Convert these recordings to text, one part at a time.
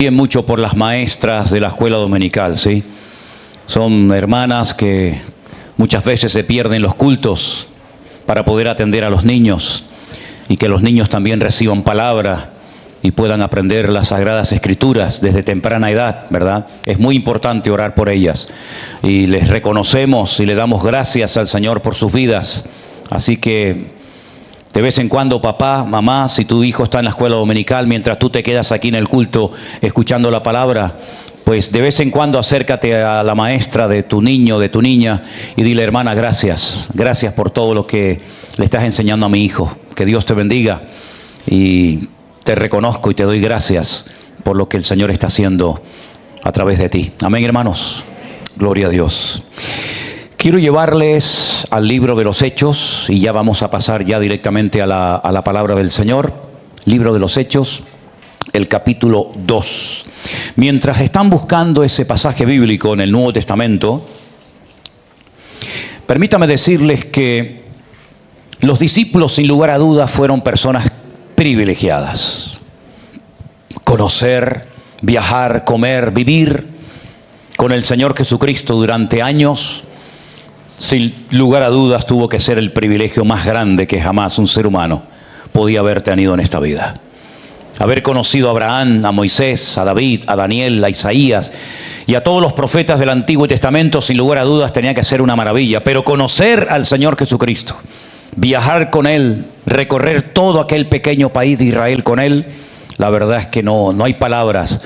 Bien mucho por las maestras de la escuela dominical, ¿sí? Son hermanas que muchas veces se pierden los cultos para poder atender a los niños y que los niños también reciban palabra y puedan aprender las Sagradas Escrituras desde temprana edad, ¿verdad? Es muy importante orar por ellas y les reconocemos y le damos gracias al Señor por sus vidas. Así que de vez en cuando, papá, mamá, si tu hijo está en la escuela dominical, mientras tú te quedas aquí en el culto escuchando la palabra, pues de vez en cuando acércate a la maestra de tu niño, de tu niña, y dile: hermana, gracias por todo lo que le estás enseñando a mi hijo. Que Dios te bendiga y te reconozco y te doy gracias por lo que el Señor está haciendo a través de ti. Amén, hermanos. Gloria a Dios. Quiero llevarles al libro de los Hechos y ya vamos a pasar ya directamente a la palabra del Señor. Libro de los Hechos, el capítulo 2. Mientras están buscando ese pasaje bíblico en el Nuevo Testamento, permítame decirles que los discípulos, sin lugar a dudas, fueron personas privilegiadas. Conocer, viajar, comer, vivir con el Señor Jesucristo durante años, sin lugar a dudas, tuvo que ser el privilegio más grande que jamás un ser humano podía haber tenido en esta vida. Haber conocido a Abraham, a Moisés, a David, a Daniel, a Isaías y a todos los profetas del Antiguo Testamento, sin lugar a dudas, tenía que ser una maravilla. Pero conocer al Señor Jesucristo, viajar con Él, recorrer todo aquel pequeño país de Israel con Él, la verdad es que no hay palabras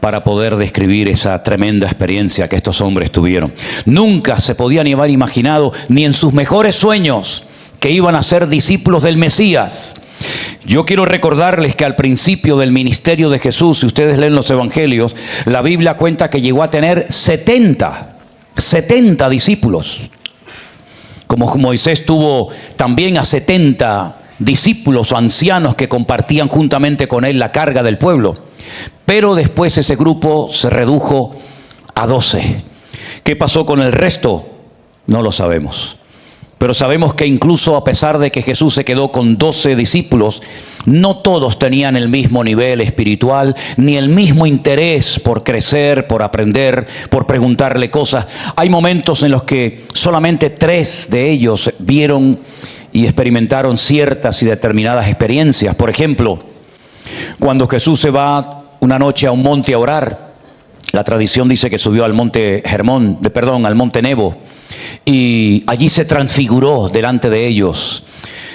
para poder describir esa tremenda experiencia que estos hombres tuvieron. Nunca se podían ni haber imaginado, ni en sus mejores sueños, que iban a ser discípulos del Mesías. Yo quiero recordarles que al principio del ministerio de Jesús, si ustedes leen los evangelios, la Biblia cuenta que llegó a tener 70 discípulos. Como Moisés tuvo también a 70 discípulos o ancianos que compartían juntamente con él la carga del pueblo. Pero después ese grupo se redujo a 12. ¿Qué pasó con el resto? No lo sabemos. Pero sabemos que incluso a pesar de que Jesús se quedó con 12 discípulos, no todos tenían el mismo nivel espiritual, ni el mismo interés por crecer, por aprender, por preguntarle cosas. Hay momentos en los que solamente 3 de ellos vieron y experimentaron ciertas y determinadas experiencias. Por ejemplo, cuando Jesús se va una noche a un monte a orar, la tradición dice que subió al monte al monte Nebo, y allí se transfiguró delante de ellos.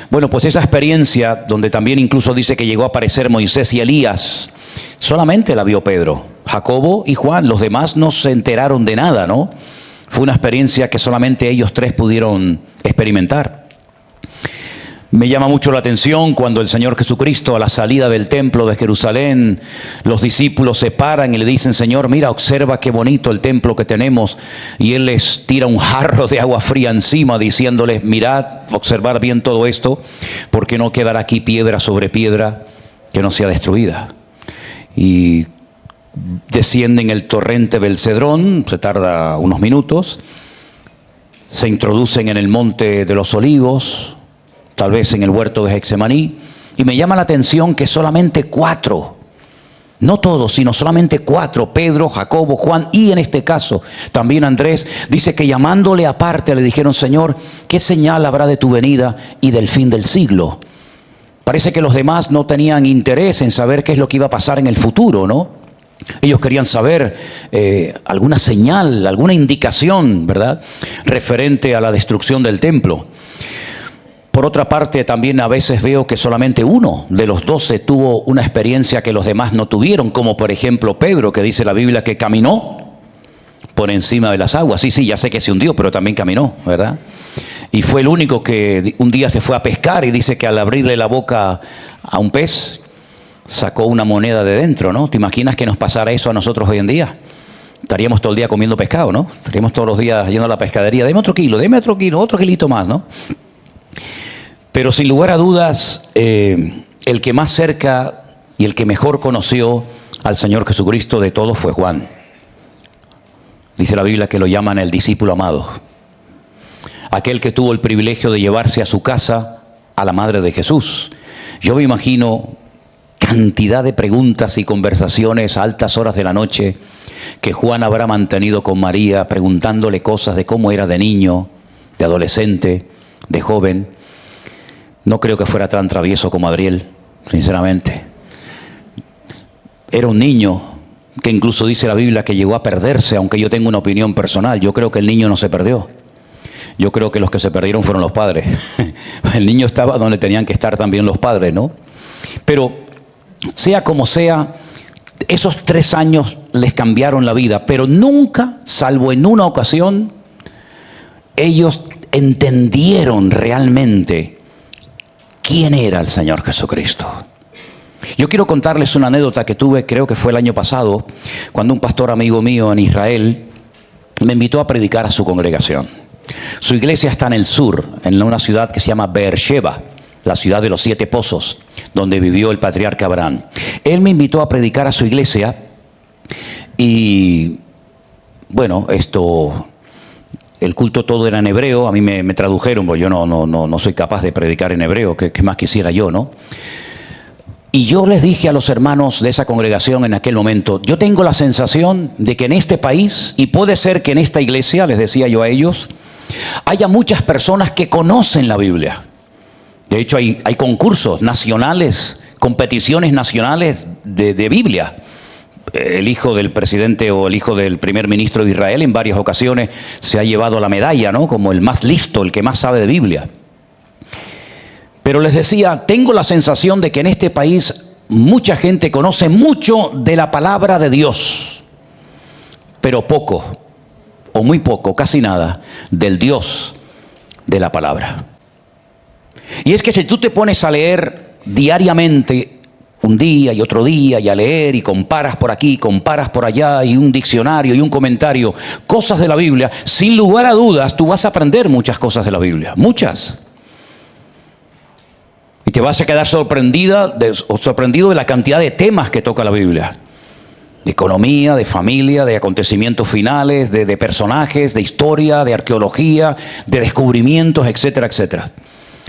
Bueno, pues esa experiencia, donde también incluso dice que llegó a aparecer Moisés y Elías, solamente la vio Pedro, Jacobo y Juan. Los demás no se enteraron de nada, ¿no? Fue una experiencia que solamente ellos 3 pudieron experimentar. Me llama mucho la atención cuando el Señor Jesucristo, a la salida del templo de Jerusalén, los discípulos se paran y le dicen: Señor, mira, observa qué bonito el templo que tenemos. Y Él les tira un jarro de agua fría encima, diciéndoles: mirad, observad bien todo esto, porque no quedará aquí piedra sobre piedra que no sea destruida. Y descienden el torrente del Cedrón, se tarda unos minutos, se introducen en el monte de los Olivos, tal vez en el huerto de Getsemaní, y me llama la atención que solamente 4, no todos, sino solamente 4, Pedro, Jacobo, Juan y en este caso también Andrés, dice que llamándole aparte le dijeron: Señor, ¿qué señal habrá de tu venida y del fin del siglo? Parece que los demás no tenían interés en saber qué es lo que iba a pasar en el futuro, ¿no? Ellos querían saber alguna señal, alguna indicación, ¿verdad?, referente a la destrucción del templo. Por otra parte, también a veces veo que solamente uno de los 12 tuvo una experiencia que los demás no tuvieron, como por ejemplo Pedro, que dice la Biblia que caminó por encima de las aguas. Sí, ya sé que se hundió, pero también caminó, ¿verdad? Y fue el único que un día se fue a pescar y dice que al abrirle la boca a un pez, sacó una moneda de dentro, ¿no? ¿Te imaginas que nos pasara eso a nosotros hoy en día? Estaríamos todo el día comiendo pescado, ¿no? Estaríamos todos los días yendo a la pescadería: deme otro kilo, otro kilito más, ¿no? Pero sin lugar a dudas, el que más cerca y el que mejor conoció al Señor Jesucristo de todos fue Juan. Dice la Biblia que lo llaman el discípulo amado. Aquel que tuvo el privilegio de llevarse a su casa a la madre de Jesús. Yo me imagino cantidad de preguntas y conversaciones a altas horas de la noche que Juan habrá mantenido con María, preguntándole cosas de cómo era de niño, de adolescente, de joven. No creo que fuera tan travieso como Adriel, sinceramente. Era un niño que incluso dice la Biblia que llegó a perderse, aunque yo tengo una opinión personal. Yo creo que el niño no se perdió. Yo creo que los que se perdieron fueron los padres. El niño estaba donde tenían que estar también los padres, ¿no? Pero sea como sea, esos 3 años les cambiaron la vida, pero nunca, salvo en una ocasión, ellos entendieron realmente quién era el Señor Jesucristo. Yo quiero contarles una anécdota que tuve, creo que fue el año pasado, cuando un pastor amigo mío en Israel me invitó a predicar a su congregación. Su iglesia está en el sur, en una ciudad que se llama Beersheba, la ciudad de los 7 pozos, donde vivió el patriarca Abraham. Él me invitó a predicar a su iglesia y, bueno, el culto todo era en hebreo. A mí me tradujeron, porque yo no soy capaz de predicar en hebreo, que más quisiera yo, ¿no? Y yo les dije a los hermanos de esa congregación en aquel momento, yo tengo la sensación de que en este país, y puede ser que en esta iglesia, les decía yo a ellos, haya muchas personas que conocen la Biblia. De hecho, hay concursos nacionales, competiciones nacionales de Biblia. El hijo del presidente o el hijo del primer ministro de Israel en varias ocasiones se ha llevado la medalla, ¿no? Como el más listo, el que más sabe de Biblia. Pero les decía, tengo la sensación de que en este país mucha gente conoce mucho de la palabra de Dios, pero poco, o muy poco, casi nada, del Dios de la palabra. Y es que si tú te pones a leer diariamente, un día y otro día, y a leer y comparas por aquí, comparas por allá, y un diccionario y un comentario, cosas de la Biblia, sin lugar a dudas tú vas a aprender muchas cosas de la Biblia, muchas. Y te vas a quedar sorprendido de la cantidad de temas que toca la Biblia. De economía, de familia, de acontecimientos finales, de personajes, de historia, de arqueología, de descubrimientos, etcétera, etcétera.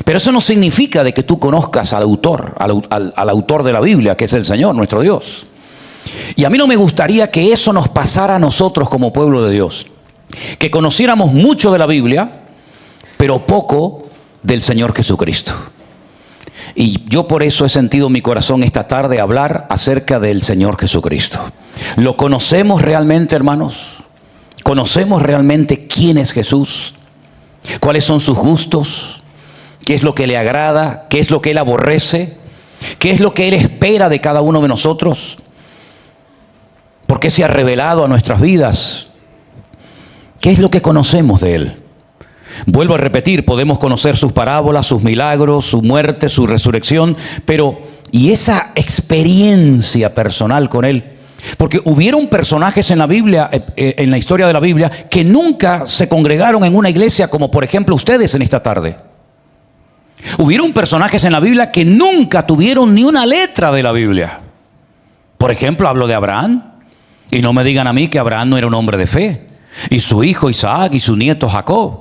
Pero eso no significa de que tú conozcas al autor de la Biblia, que es el Señor, nuestro Dios. Y a mí no me gustaría que eso nos pasara a nosotros como pueblo de Dios. Que conociéramos mucho de la Biblia, pero poco del Señor Jesucristo. Y yo por eso he sentido en mi corazón esta tarde hablar acerca del Señor Jesucristo. ¿Lo conocemos realmente, hermanos? ¿Conocemos realmente quién es Jesús? ¿Cuáles son sus gustos? ¿Qué es lo que le agrada? ¿Qué es lo que Él aborrece? ¿Qué es lo que Él espera de cada uno de nosotros? ¿Por qué se ha revelado a nuestras vidas? ¿Qué es lo que conocemos de Él? Vuelvo a repetir, podemos conocer sus parábolas, sus milagros, su muerte, su resurrección, pero ¿y esa experiencia personal con Él? Porque hubieron personajes en la Biblia, en la historia de la Biblia, que nunca se congregaron en una iglesia, como por ejemplo ustedes en esta tarde. Hubieron personajes en la Biblia que nunca tuvieron ni una letra de la Biblia. Por ejemplo, hablo de Abraham, y no me digan a mí que Abraham no era un hombre de fe, y su hijo Isaac y su nieto Jacob.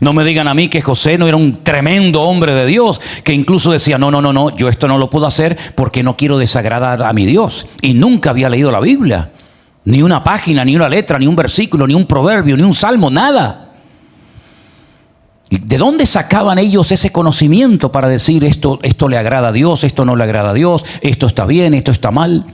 No me digan a mí que José no era un tremendo hombre de Dios, que incluso decía, no, yo esto no lo puedo hacer porque no quiero desagradar a mi Dios. Y nunca había leído la Biblia, ni una página, ni una letra, ni un versículo, ni un proverbio, ni un salmo, nada. ¿Y de dónde sacaban ellos ese conocimiento para decir esto le agrada a Dios, esto no le agrada a Dios, esto está bien, esto está mal?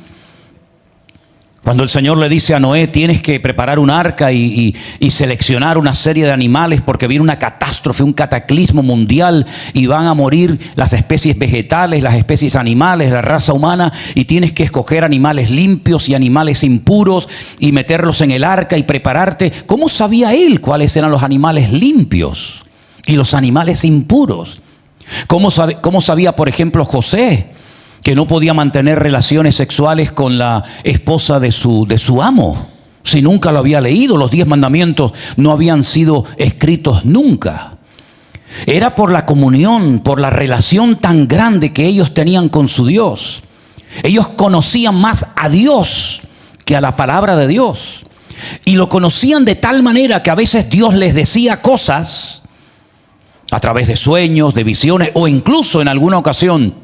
Cuando el Señor le dice a Noé, tienes que preparar un arca y seleccionar una serie de animales porque viene una catástrofe, un cataclismo mundial y van a morir las especies vegetales, las especies animales, la raza humana, y tienes que escoger animales limpios y animales impuros y meterlos en el arca y prepararte. ¿Cómo sabía él cuáles eran los animales limpios y los animales impuros? ¿Cómo sabía, por ejemplo, José, que no podía mantener relaciones sexuales con la esposa de su amo, si nunca lo había leído? Los 10 mandamientos no habían sido escritos nunca. Era por la comunión, por la relación tan grande que ellos tenían con su Dios. Ellos conocían más a Dios que a la palabra de Dios. Y lo conocían de tal manera que a veces Dios les decía cosas a través de sueños, de visiones, o incluso en alguna ocasión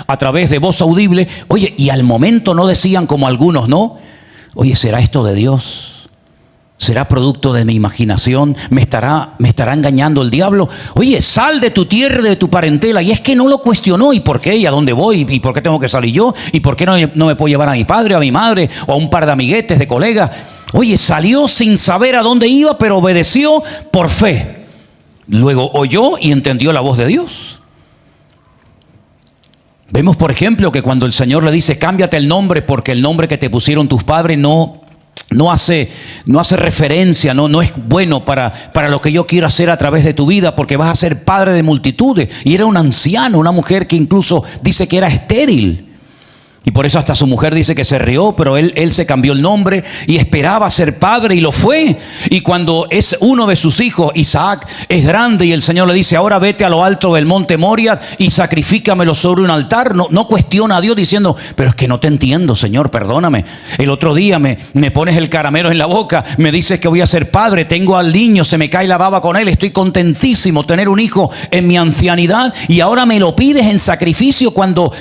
a través de voz audible. Oye, y al momento no decían como algunos, ¿no? Oye, ¿será esto de Dios? ¿Será producto de mi imaginación? ¿Me estará engañando el diablo? Oye, sal de tu tierra, de tu parentela. Y es que no lo cuestionó. ¿Y por qué? ¿Y a dónde voy? ¿Y por qué tengo que salir yo? ¿Y por qué no me puedo llevar a mi padre, a mi madre o a un par de amiguetes, de colegas? Oye, salió sin saber a dónde iba, pero obedeció por fe. Luego oyó y entendió la voz de Dios. Vemos, por ejemplo, que cuando el Señor le dice, cámbiate el nombre porque el nombre que te pusieron tus padres no hace referencia, no es bueno para lo que yo quiero hacer a través de tu vida, porque vas a ser padre de multitudes. Y era un anciano, una mujer que incluso dice que era estéril. Y por eso hasta su mujer dice que se rió, pero él se cambió el nombre y esperaba ser padre y lo fue. Y cuando es uno de sus hijos, Isaac, es grande y el Señor le dice, ahora vete a lo alto del monte Moria y sacrifícamelo sobre un altar. No cuestiona a Dios diciendo, pero es que no te entiendo, Señor, perdóname. El otro día me pones el caramelo en la boca, me dices que voy a ser padre, tengo al niño, se me cae la baba con él, estoy contentísimo tener un hijo en mi ancianidad y ahora me lo pides en sacrificio cuando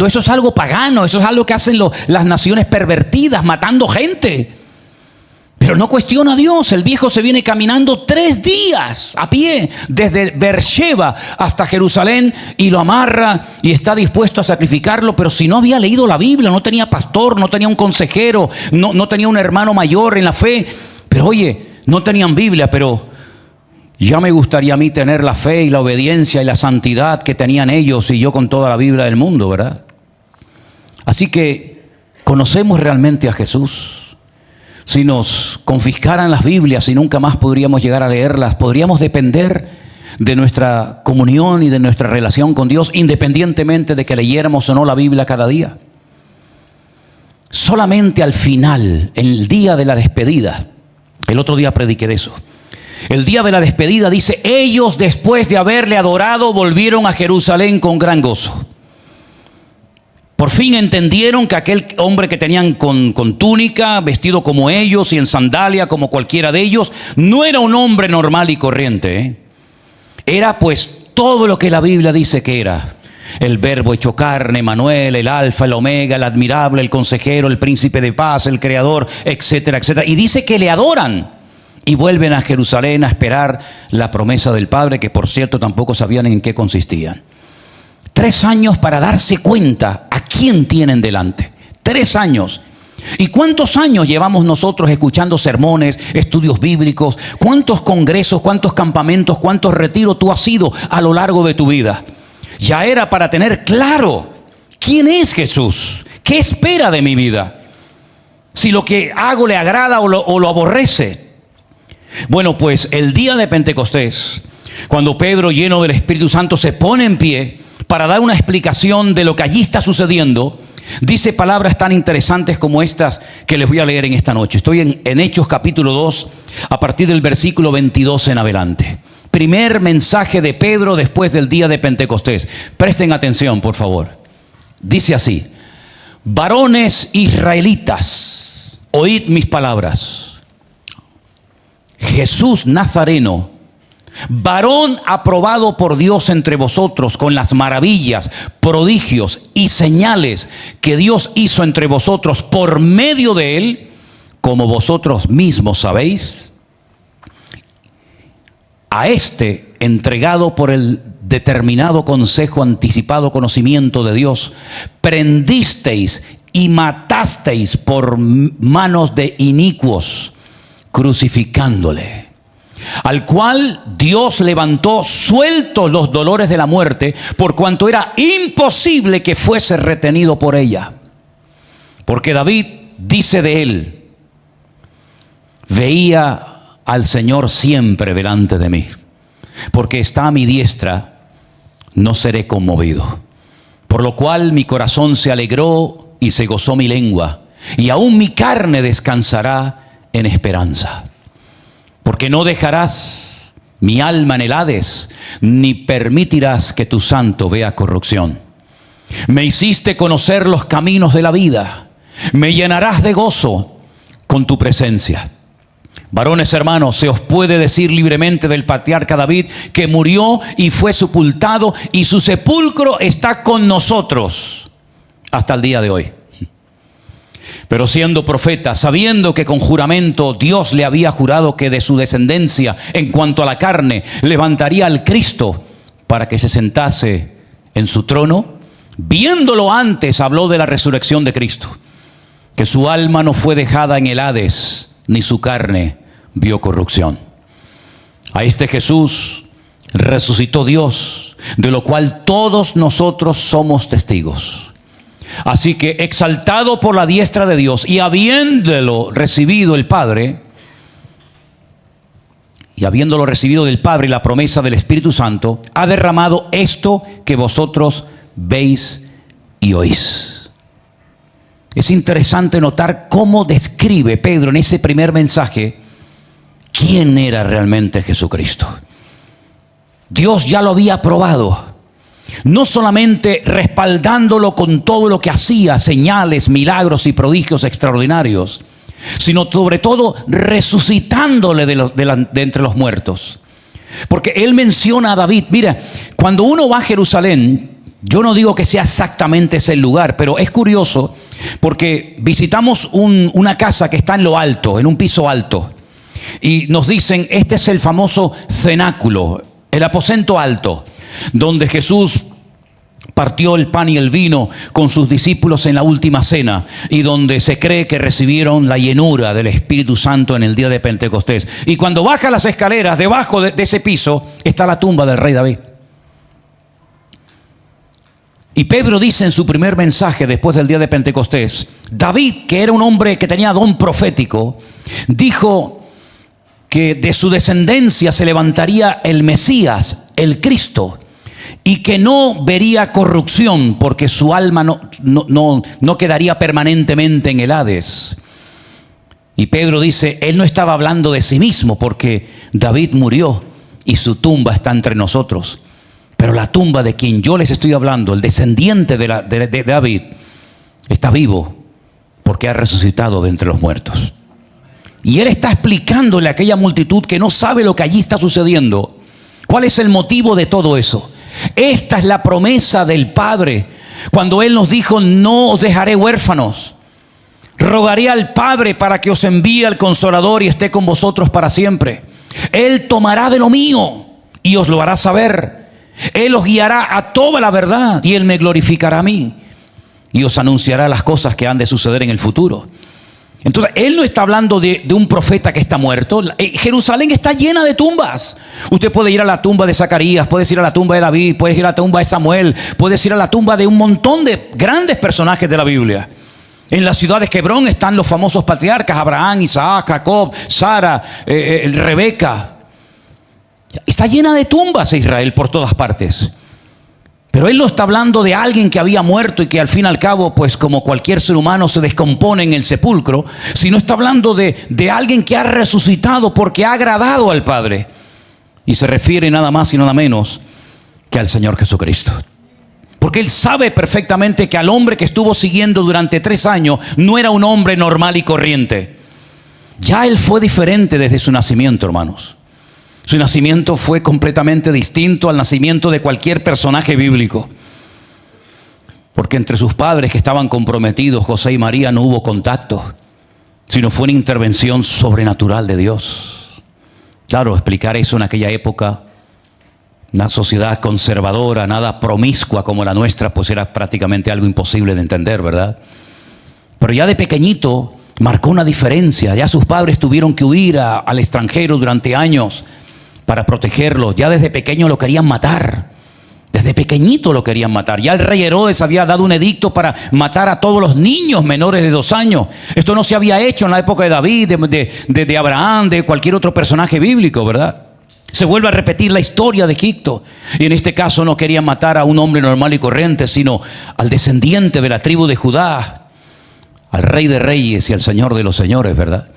eso es algo pagano. Eso es algo que hacen las naciones pervertidas, matando gente. Pero no cuestiona a Dios. El viejo se viene caminando 3 días a pie desde Beersheba hasta Jerusalén y lo amarra y está dispuesto a sacrificarlo. Pero si no había leído la Biblia, no tenía pastor, no tenía un consejero, no tenía un hermano mayor en la fe. Pero oye, no tenían Biblia, pero ya me gustaría a mí tener la fe y la obediencia y la santidad que tenían ellos y yo con toda la Biblia del mundo, ¿verdad? Así que conocemos realmente a Jesús. Si nos confiscaran las Biblias y nunca más podríamos llegar a leerlas, podríamos depender de nuestra comunión y de nuestra relación con Dios, independientemente de que leyéramos o no la Biblia cada día. Solamente al final, en el día de la despedida, el otro día prediqué de eso. El día de la despedida dice, ellos después de haberle adorado volvieron a Jerusalén con gran gozo. Por fin entendieron que aquel hombre que tenían con túnica, vestido como ellos y en sandalia como cualquiera de ellos, no era un hombre normal y corriente. Era pues todo lo que la Biblia dice que era. El verbo hecho carne, Emanuel, el alfa, el omega, el admirable, el consejero, el príncipe de paz, el creador, etcétera, etcétera. Y dice que le adoran y vuelven a Jerusalén a esperar la promesa del Padre, que por cierto tampoco sabían en qué consistían. 3 años para darse cuenta a quién tienen delante. 3 años. ¿Y cuántos años llevamos nosotros escuchando sermones, estudios bíblicos? ¿Cuántos congresos, cuántos campamentos, cuántos retiros tú has ido a lo largo de tu vida? Ya era para tener claro quién es Jesús, qué espera de mi vida, si lo que hago le agrada o lo aborrece. Bueno, pues el día de Pentecostés, cuando Pedro, lleno del Espíritu Santo, se pone en pie para dar una explicación de lo que allí está sucediendo, dice palabras tan interesantes como estas que les voy a leer en esta noche. Estoy en Hechos capítulo 2, a partir del versículo 22 en adelante. Primer mensaje de Pedro después del día de Pentecostés. Presten atención, por favor. Dice así: varones israelitas, oíd mis palabras. Jesús Nazareno, varón aprobado por Dios entre vosotros con las maravillas, prodigios y señales que Dios hizo entre vosotros por medio de él, como vosotros mismos sabéis, a este entregado por el determinado consejo, anticipado conocimiento de Dios, prendisteis y matasteis por manos de inicuos, crucificándole, al cual Dios levantó sueltos los dolores de la muerte, por cuanto era imposible que fuese retenido por ella. Porque David dice de él: veía al Señor siempre delante de mí, porque está a mi diestra, no seré conmovido. Por lo cual mi corazón se alegró y se gozó mi lengua, y aún mi carne descansará en esperanza. Porque no dejarás mi alma en el Hades, ni permitirás que tu santo vea corrupción. Me hiciste conocer los caminos de la vida, me llenarás de gozo con tu presencia. Varones hermanos, se os puede decir libremente del patriarca David que murió y fue sepultado y su sepulcro está con nosotros hasta el día de hoy. Pero siendo profeta, sabiendo que con juramento Dios le había jurado que de su descendencia en cuanto a la carne levantaría al Cristo para que se sentase en su trono, viéndolo antes habló de la resurrección de Cristo, que su alma no fue dejada en el Hades, ni su carne vio corrupción. A este Jesús resucitó Dios, de lo cual todos nosotros somos testigos. Así que exaltado por la diestra de Dios y habiéndolo recibido el Padre, y habiéndolo recibido del Padre y la promesa del Espíritu Santo, ha derramado esto que vosotros veis y oís. Es interesante notar cómo describe Pedro en ese primer mensaje quién era realmente Jesucristo. Dios ya lo había probado, no solamente respaldándolo con todo lo que hacía, señales, milagros y prodigios extraordinarios, sino sobre todo resucitándole de entre los muertos. Porque él menciona a David. Mira, cuando uno va a Jerusalén, yo no digo que sea exactamente ese el lugar, pero es curioso porque visitamos una casa que está en lo alto, en un piso alto, y nos dicen, este es el famoso cenáculo, el aposento alto, donde Jesús partió el pan y el vino con sus discípulos en la última cena, y donde se cree que recibieron la llenura del Espíritu Santo en el día de Pentecostés. Y cuando baja las escaleras, debajo de ese piso está la tumba del rey David. Y Pedro dice en su primer mensaje después del día de Pentecostés, David, que era un hombre que tenía don profético, dijo que de su descendencia se levantaría el Mesías, el Cristo, y que no vería corrupción porque su alma no quedaría permanentemente en el Hades. Y Pedro dice, él no estaba hablando de sí mismo porque David murió y su tumba está entre nosotros. Pero la tumba de quien yo les estoy hablando, el descendiente de David, está vivo porque ha resucitado de entre los muertos. Y él está explicándole a aquella multitud que no sabe lo que allí está sucediendo, cuál es el motivo de todo eso. Esta es la promesa del Padre, cuando Él nos dijo, no os dejaré huérfanos. Rogaré al Padre para que os envíe al Consolador y esté con vosotros para siempre. Él tomará de lo mío y os lo hará saber. Él os guiará a toda la verdad y Él me glorificará a mí y os anunciará las cosas que han de suceder en el futuro. Entonces, él no está hablando de un profeta que está muerto. Jerusalén está llena de tumbas. Usted puede ir a la tumba de Zacarías, puede ir a la tumba de David, puede ir a la tumba de Samuel, puede ir a la tumba de un montón de grandes personajes de la Biblia. En la ciudad de Hebrón están los famosos patriarcas, Abraham, Isaac, Jacob, Sara, Rebeca. Está llena de tumbas Israel por todas partes. Pero él no está hablando de alguien que había muerto y que al fin y al cabo, pues como cualquier ser humano, se descompone en el sepulcro, sino está hablando de alguien que ha resucitado porque ha agradado al Padre. Y se refiere nada más y nada menos que al Señor Jesucristo. Porque él sabe perfectamente que al hombre que estuvo siguiendo durante 3 años no era un hombre normal y corriente. Ya él fue diferente desde su nacimiento, hermanos. Su nacimiento fue completamente distinto al nacimiento de cualquier personaje bíblico. Porque entre sus padres que estaban comprometidos, José y María, no hubo contacto, sino fue una intervención sobrenatural de Dios. Claro, explicar eso en aquella época, una sociedad conservadora, nada promiscua como la nuestra, pues era prácticamente algo imposible de entender, ¿verdad? Pero ya de pequeñito marcó una diferencia. Ya sus padres tuvieron que huir al extranjero durante años para protegerlo. Ya desde pequeño lo querían matar. Desde pequeñito lo querían matar. Ya el rey Herodes había dado un edicto para matar a todos los niños menores de 2 años. Esto no se había hecho en la época de David, de Abraham, de cualquier otro personaje bíblico, ¿verdad? Se vuelve a repetir la historia de Egipto. Y en este caso no querían matar a un hombre normal y corriente, sino al descendiente de la tribu de Judá, al Rey de Reyes y al Señor de los Señores, ¿verdad?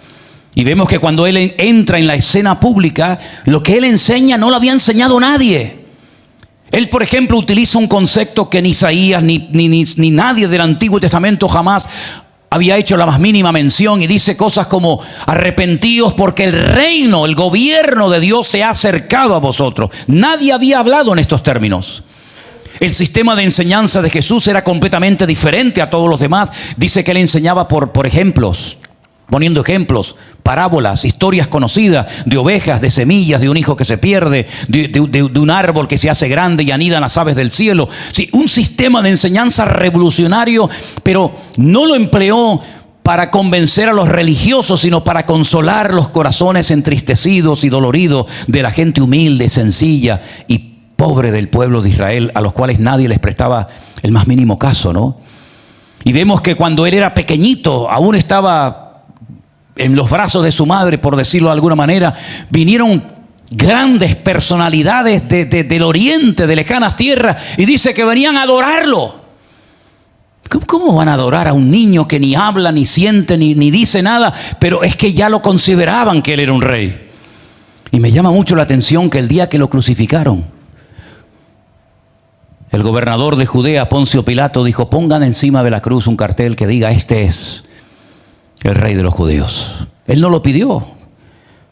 Y vemos que cuando él entra en la escena pública, lo que él enseña no lo había enseñado nadie. Él, por ejemplo, utiliza un concepto que ni Isaías ni nadie del Antiguo Testamento jamás había hecho la más mínima mención, y dice cosas como: arrepentíos porque el reino, el gobierno de Dios se ha acercado a vosotros. Nadie había hablado en estos términos. El sistema de enseñanza de Jesús era completamente diferente a todos los demás. Dice que él enseñaba por ejemplos, poniendo ejemplos, parábolas, historias conocidas de ovejas, de semillas, de un hijo que se pierde, de un árbol que se hace grande y anidan las aves del cielo. Sí, un sistema de enseñanza revolucionario, pero no lo empleó para convencer a los religiosos, sino para consolar los corazones entristecidos y doloridos de la gente humilde, sencilla y pobre del pueblo de Israel, a los cuales nadie les prestaba el más mínimo caso, ¿no? Y vemos que cuando él era pequeñito, aún estaba en los brazos de su madre, por decirlo de alguna manera, vinieron grandes personalidades del oriente, de lejanas tierras, y dice que venían a adorarlo. ¿Cómo van a adorar a un niño que ni habla, ni siente, ni dice nada? Pero es que ya lo consideraban que él era un rey. Y me llama mucho la atención que el día que lo crucificaron, el gobernador de Judea, Poncio Pilato, dijo: pongan encima de la cruz un cartel que diga: este es el rey de los judíos. Él no lo pidió,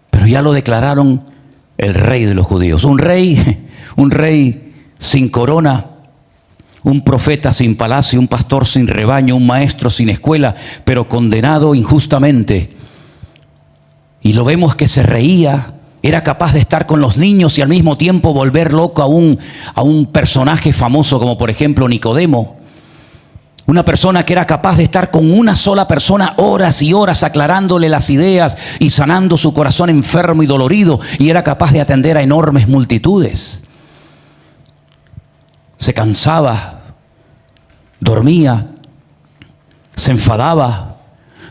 pero ya lo declararon el rey de los judíos. Un rey sin corona, un profeta sin palacio, un pastor sin rebaño, un maestro sin escuela, pero condenado injustamente. Y lo vemos que se reía. Era capaz de estar con los niños y al mismo tiempo volver loco a un personaje famoso como por ejemplo Nicodemo. Una persona que era capaz de estar con una sola persona horas y horas aclarándole las ideas y sanando su corazón enfermo y dolorido. Y era capaz de atender a enormes multitudes. Se cansaba, dormía, se enfadaba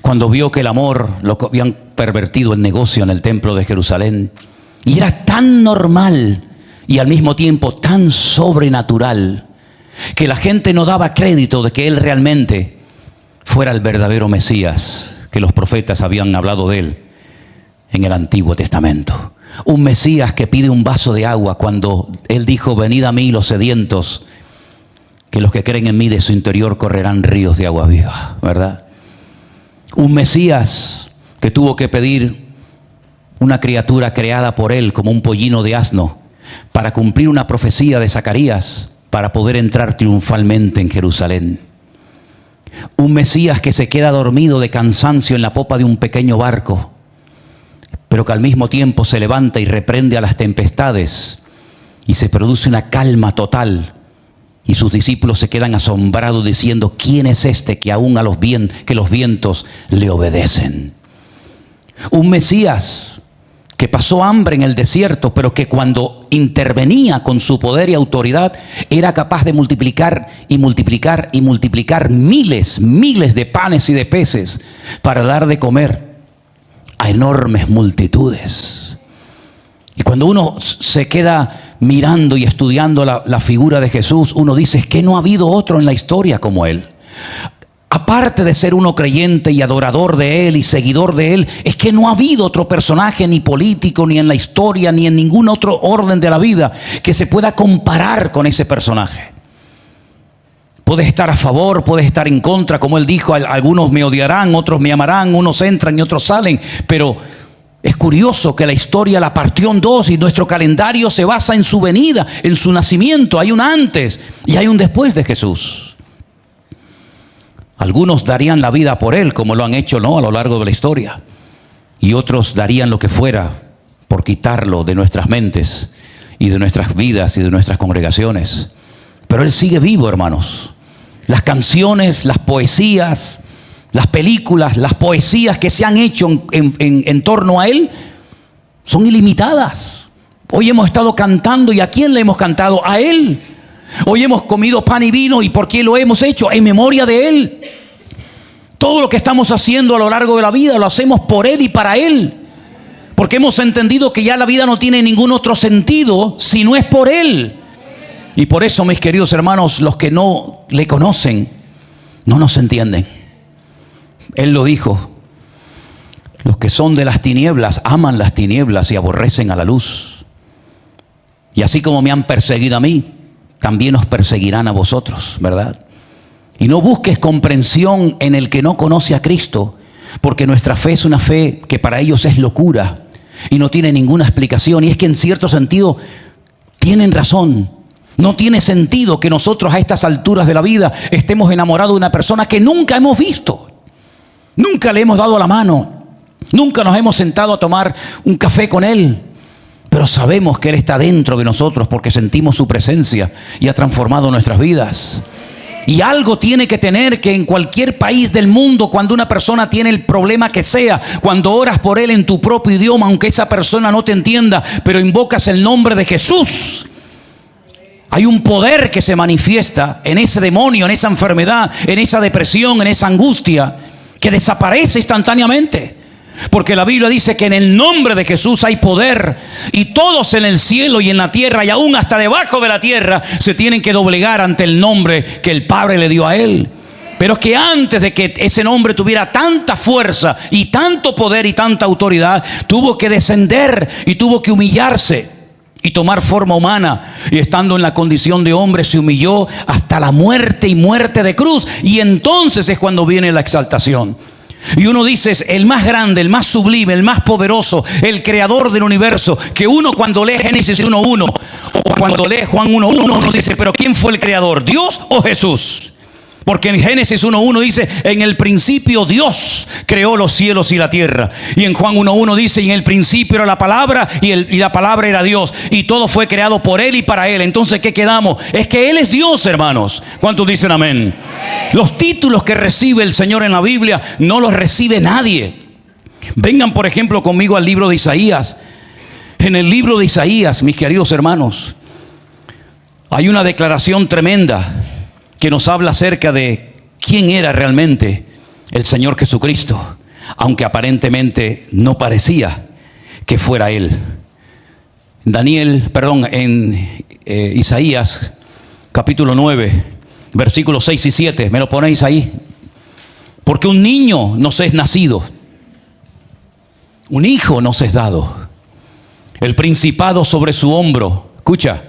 cuando vio que el amor lo habían pervertido en negocio en el templo de Jerusalén. Y era tan normal y al mismo tiempo tan sobrenatural que la gente no daba crédito de que él realmente fuera el verdadero Mesías, que los profetas habían hablado de él en el Antiguo Testamento. Un Mesías que pide un vaso de agua cuando él dijo: venid a mí los sedientos, que los que creen en mí de su interior correrán ríos de agua viva, ¿verdad? Un Mesías que tuvo que pedir una criatura creada por él como un pollino de asno para cumplir una profecía de Zacarías, para poder entrar triunfalmente en Jerusalén. Un Mesías que se queda dormido de cansancio en la popa de un pequeño barco, pero que al mismo tiempo se levanta y reprende a las tempestades y se produce una calma total. Y sus discípulos se quedan asombrados diciendo: ¿quién es este que aún que los vientos le obedecen? Un Mesías que pasó hambre en el desierto, pero que cuando intervenía con su poder y autoridad era capaz de multiplicar y multiplicar y multiplicar miles de panes y de peces para dar de comer a enormes multitudes. Y cuando uno se queda mirando y estudiando la figura de Jesús, uno dice: es que no ha habido otro en la historia como él. Aparte de ser uno creyente y adorador de él y seguidor de él, es que no ha habido otro personaje, ni político, ni en la historia, ni en ningún otro orden de la vida, que se pueda comparar con ese personaje. Puedes estar a favor, puedes estar en contra, como él dijo: algunos me odiarán, otros me amarán, unos entran y otros salen, pero es curioso que la historia la partió en dos y nuestro calendario se basa en su venida, en su nacimiento. Hay un antes y hay un después de Jesús. Algunos darían la vida por él, como lo han hecho, ¿no?, a lo largo de la historia. Y otros darían lo que fuera por quitarlo de nuestras mentes y de nuestras vidas y de nuestras congregaciones. Pero él sigue vivo, hermanos. Las canciones, las poesías, las películas, las poesías que se han hecho en torno a él son ilimitadas. Hoy hemos estado cantando, ¿y a quién le hemos cantado? A él. Hoy hemos comido pan y vino, ¿y por qué lo hemos hecho? En memoria de él. Todo lo que estamos haciendo a lo largo de la vida lo hacemos por él y para él, porque hemos entendido que ya la vida no tiene ningún otro sentido si no es por él. Y por eso, mis queridos hermanos, los que no le conocen no nos entienden. Él lo dijo: los que son de las tinieblas aman las tinieblas y aborrecen a la luz. Y así como me han perseguido a mí, también os perseguirán a vosotros, ¿verdad? Y no busques comprensión en el que no conoce a Cristo, porque nuestra fe es una fe que para ellos es locura y no tiene ninguna explicación. Y es que en cierto sentido tienen razón. No tiene sentido que nosotros a estas alturas de la vida estemos enamorados de una persona que nunca hemos visto. Nunca le hemos dado la mano. Nunca nos hemos sentado a tomar un café con él. Pero sabemos que él está dentro de nosotros porque sentimos su presencia y ha transformado nuestras vidas. Y algo tiene que tener que en cualquier país del mundo, cuando una persona tiene el problema que sea, cuando oras por él en tu propio idioma, aunque esa persona no te entienda, pero invocas el nombre de Jesús, hay un poder que se manifiesta en ese demonio, en esa enfermedad, en esa depresión, en esa angustia, que desaparece instantáneamente. Porque la Biblia dice que en el nombre de Jesús hay poder, y todos en el cielo y en la tierra y aún hasta debajo de la tierra se tienen que doblegar ante el nombre que el Padre le dio a él. Pero es que antes de que ese nombre tuviera tanta fuerza y tanto poder y tanta autoridad, tuvo que descender y tuvo que humillarse y tomar forma humana, y estando en la condición de hombre se humilló hasta la muerte y muerte de cruz. Y entonces es cuando viene la exaltación. Y uno dice, es el más grande, el más sublime, el más poderoso, el creador del universo, que uno cuando lee Génesis 1:1 o cuando lee Juan 1:1, uno dice, pero ¿quién fue el creador? ¿Dios o Jesús? Porque en Génesis 1:1 dice, en el principio Dios creó los cielos y la tierra. Y en Juan 1:1 dice, y en el principio era la palabra y la palabra era Dios. Y todo fue creado por él y para él. Entonces, ¿qué quedamos? Es que él es Dios, hermanos. ¿Cuántos dicen amén? Los títulos que recibe el Señor en la Biblia no los recibe nadie. Vengan por ejemplo conmigo al libro de Isaías. En el libro de Isaías, mis queridos hermanos, hay una declaración tremenda que nos habla acerca de quién era realmente el Señor Jesucristo, aunque aparentemente no parecía que fuera Él. En Isaías capítulo 9, versículos 6 y 7, ¿me lo ponéis ahí? Porque un niño nos es nacido, un hijo nos es dado, el principado sobre su hombro. Escucha,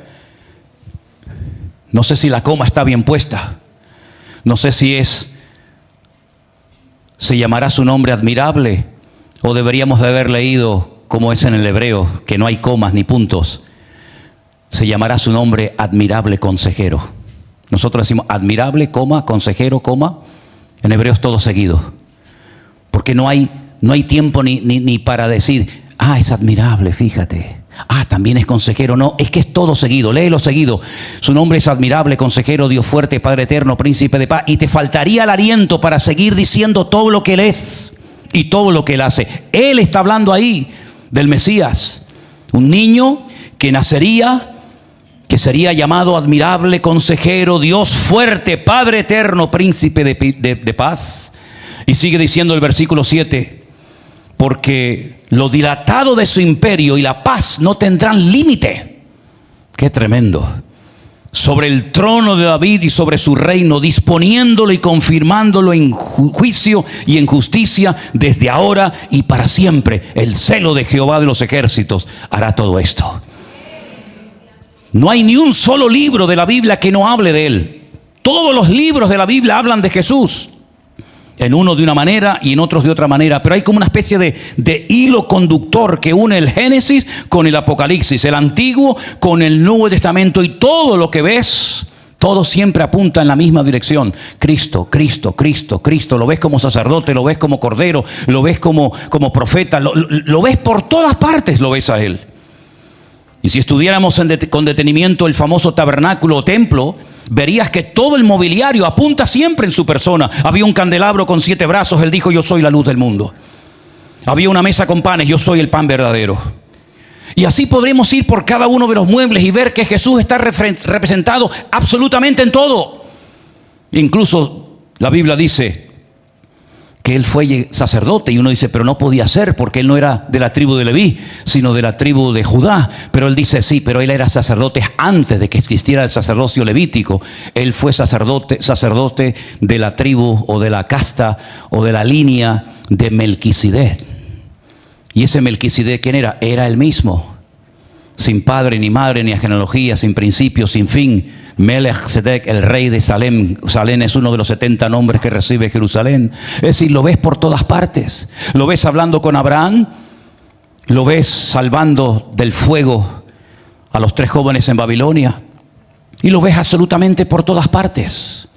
no sé si la coma está bien puesta, no sé si se llamará su nombre admirable, o deberíamos de haber leído como es en el hebreo, que no hay comas ni puntos. Se llamará su nombre admirable consejero. Nosotros decimos admirable, coma, consejero, coma. En hebreo es todo seguido. Porque no hay tiempo ni para decir, es admirable, fíjate. También es consejero. No, es que es todo seguido. Léelo seguido. Su nombre es admirable, consejero, Dios fuerte, Padre eterno, príncipe de paz. Y te faltaría el aliento para seguir diciendo todo lo que Él es y todo lo que Él hace. Él está hablando ahí del Mesías. Un niño que nacería, que sería llamado admirable, consejero, Dios fuerte, Padre eterno, príncipe de paz. Y sigue diciendo el versículo 7, porque lo dilatado de su imperio y la paz no tendrán límite. Qué tremendo. Sobre el trono de David y sobre su reino, disponiéndolo y confirmándolo en juicio y en justicia desde ahora y para siempre. El celo de Jehová de los ejércitos hará todo esto. No hay ni un solo libro de la Biblia que no hable de Él. Todos los libros de la Biblia hablan de Jesús. En uno de una manera y en otros de otra manera. Pero hay como una especie de hilo conductor que une el Génesis con el Apocalipsis. El Antiguo con el Nuevo Testamento. Y todo lo que ves, todo siempre apunta en la misma dirección. Cristo, Cristo, Cristo, Cristo. Lo ves como sacerdote, lo ves como cordero, lo ves como profeta. Lo ves por todas partes, lo ves a Él. Y si estudiáramos con detenimiento el famoso tabernáculo o templo, verías que todo el mobiliario apunta siempre en su persona. Había un candelabro con 7 brazos, Él dijo, yo soy la luz del mundo. Había una mesa con panes, yo soy el pan verdadero. Y así podremos ir por cada uno de los muebles y ver que Jesús está representado absolutamente en todo. Incluso la Biblia dice que Él fue sacerdote, y uno dice, pero no podía ser porque Él no era de la tribu de Leví, sino de la tribu de Judá. Pero Él dice, sí, pero Él era sacerdote antes de que existiera el sacerdocio levítico. Él fue sacerdote de la tribu o de la casta o de la línea de Melquisedec. Y ese Melquisedec, ¿quién era? Era Él mismo, sin padre ni madre ni genealogía, sin principio, sin fin, Melchizedek, el rey de Salem. Salem es uno de los 70 nombres que recibe Jerusalén. Es decir, lo ves por todas partes. Lo ves hablando con Abraham, lo ves salvando del fuego a los 3 jóvenes en Babilonia, y lo ves absolutamente por todas partes.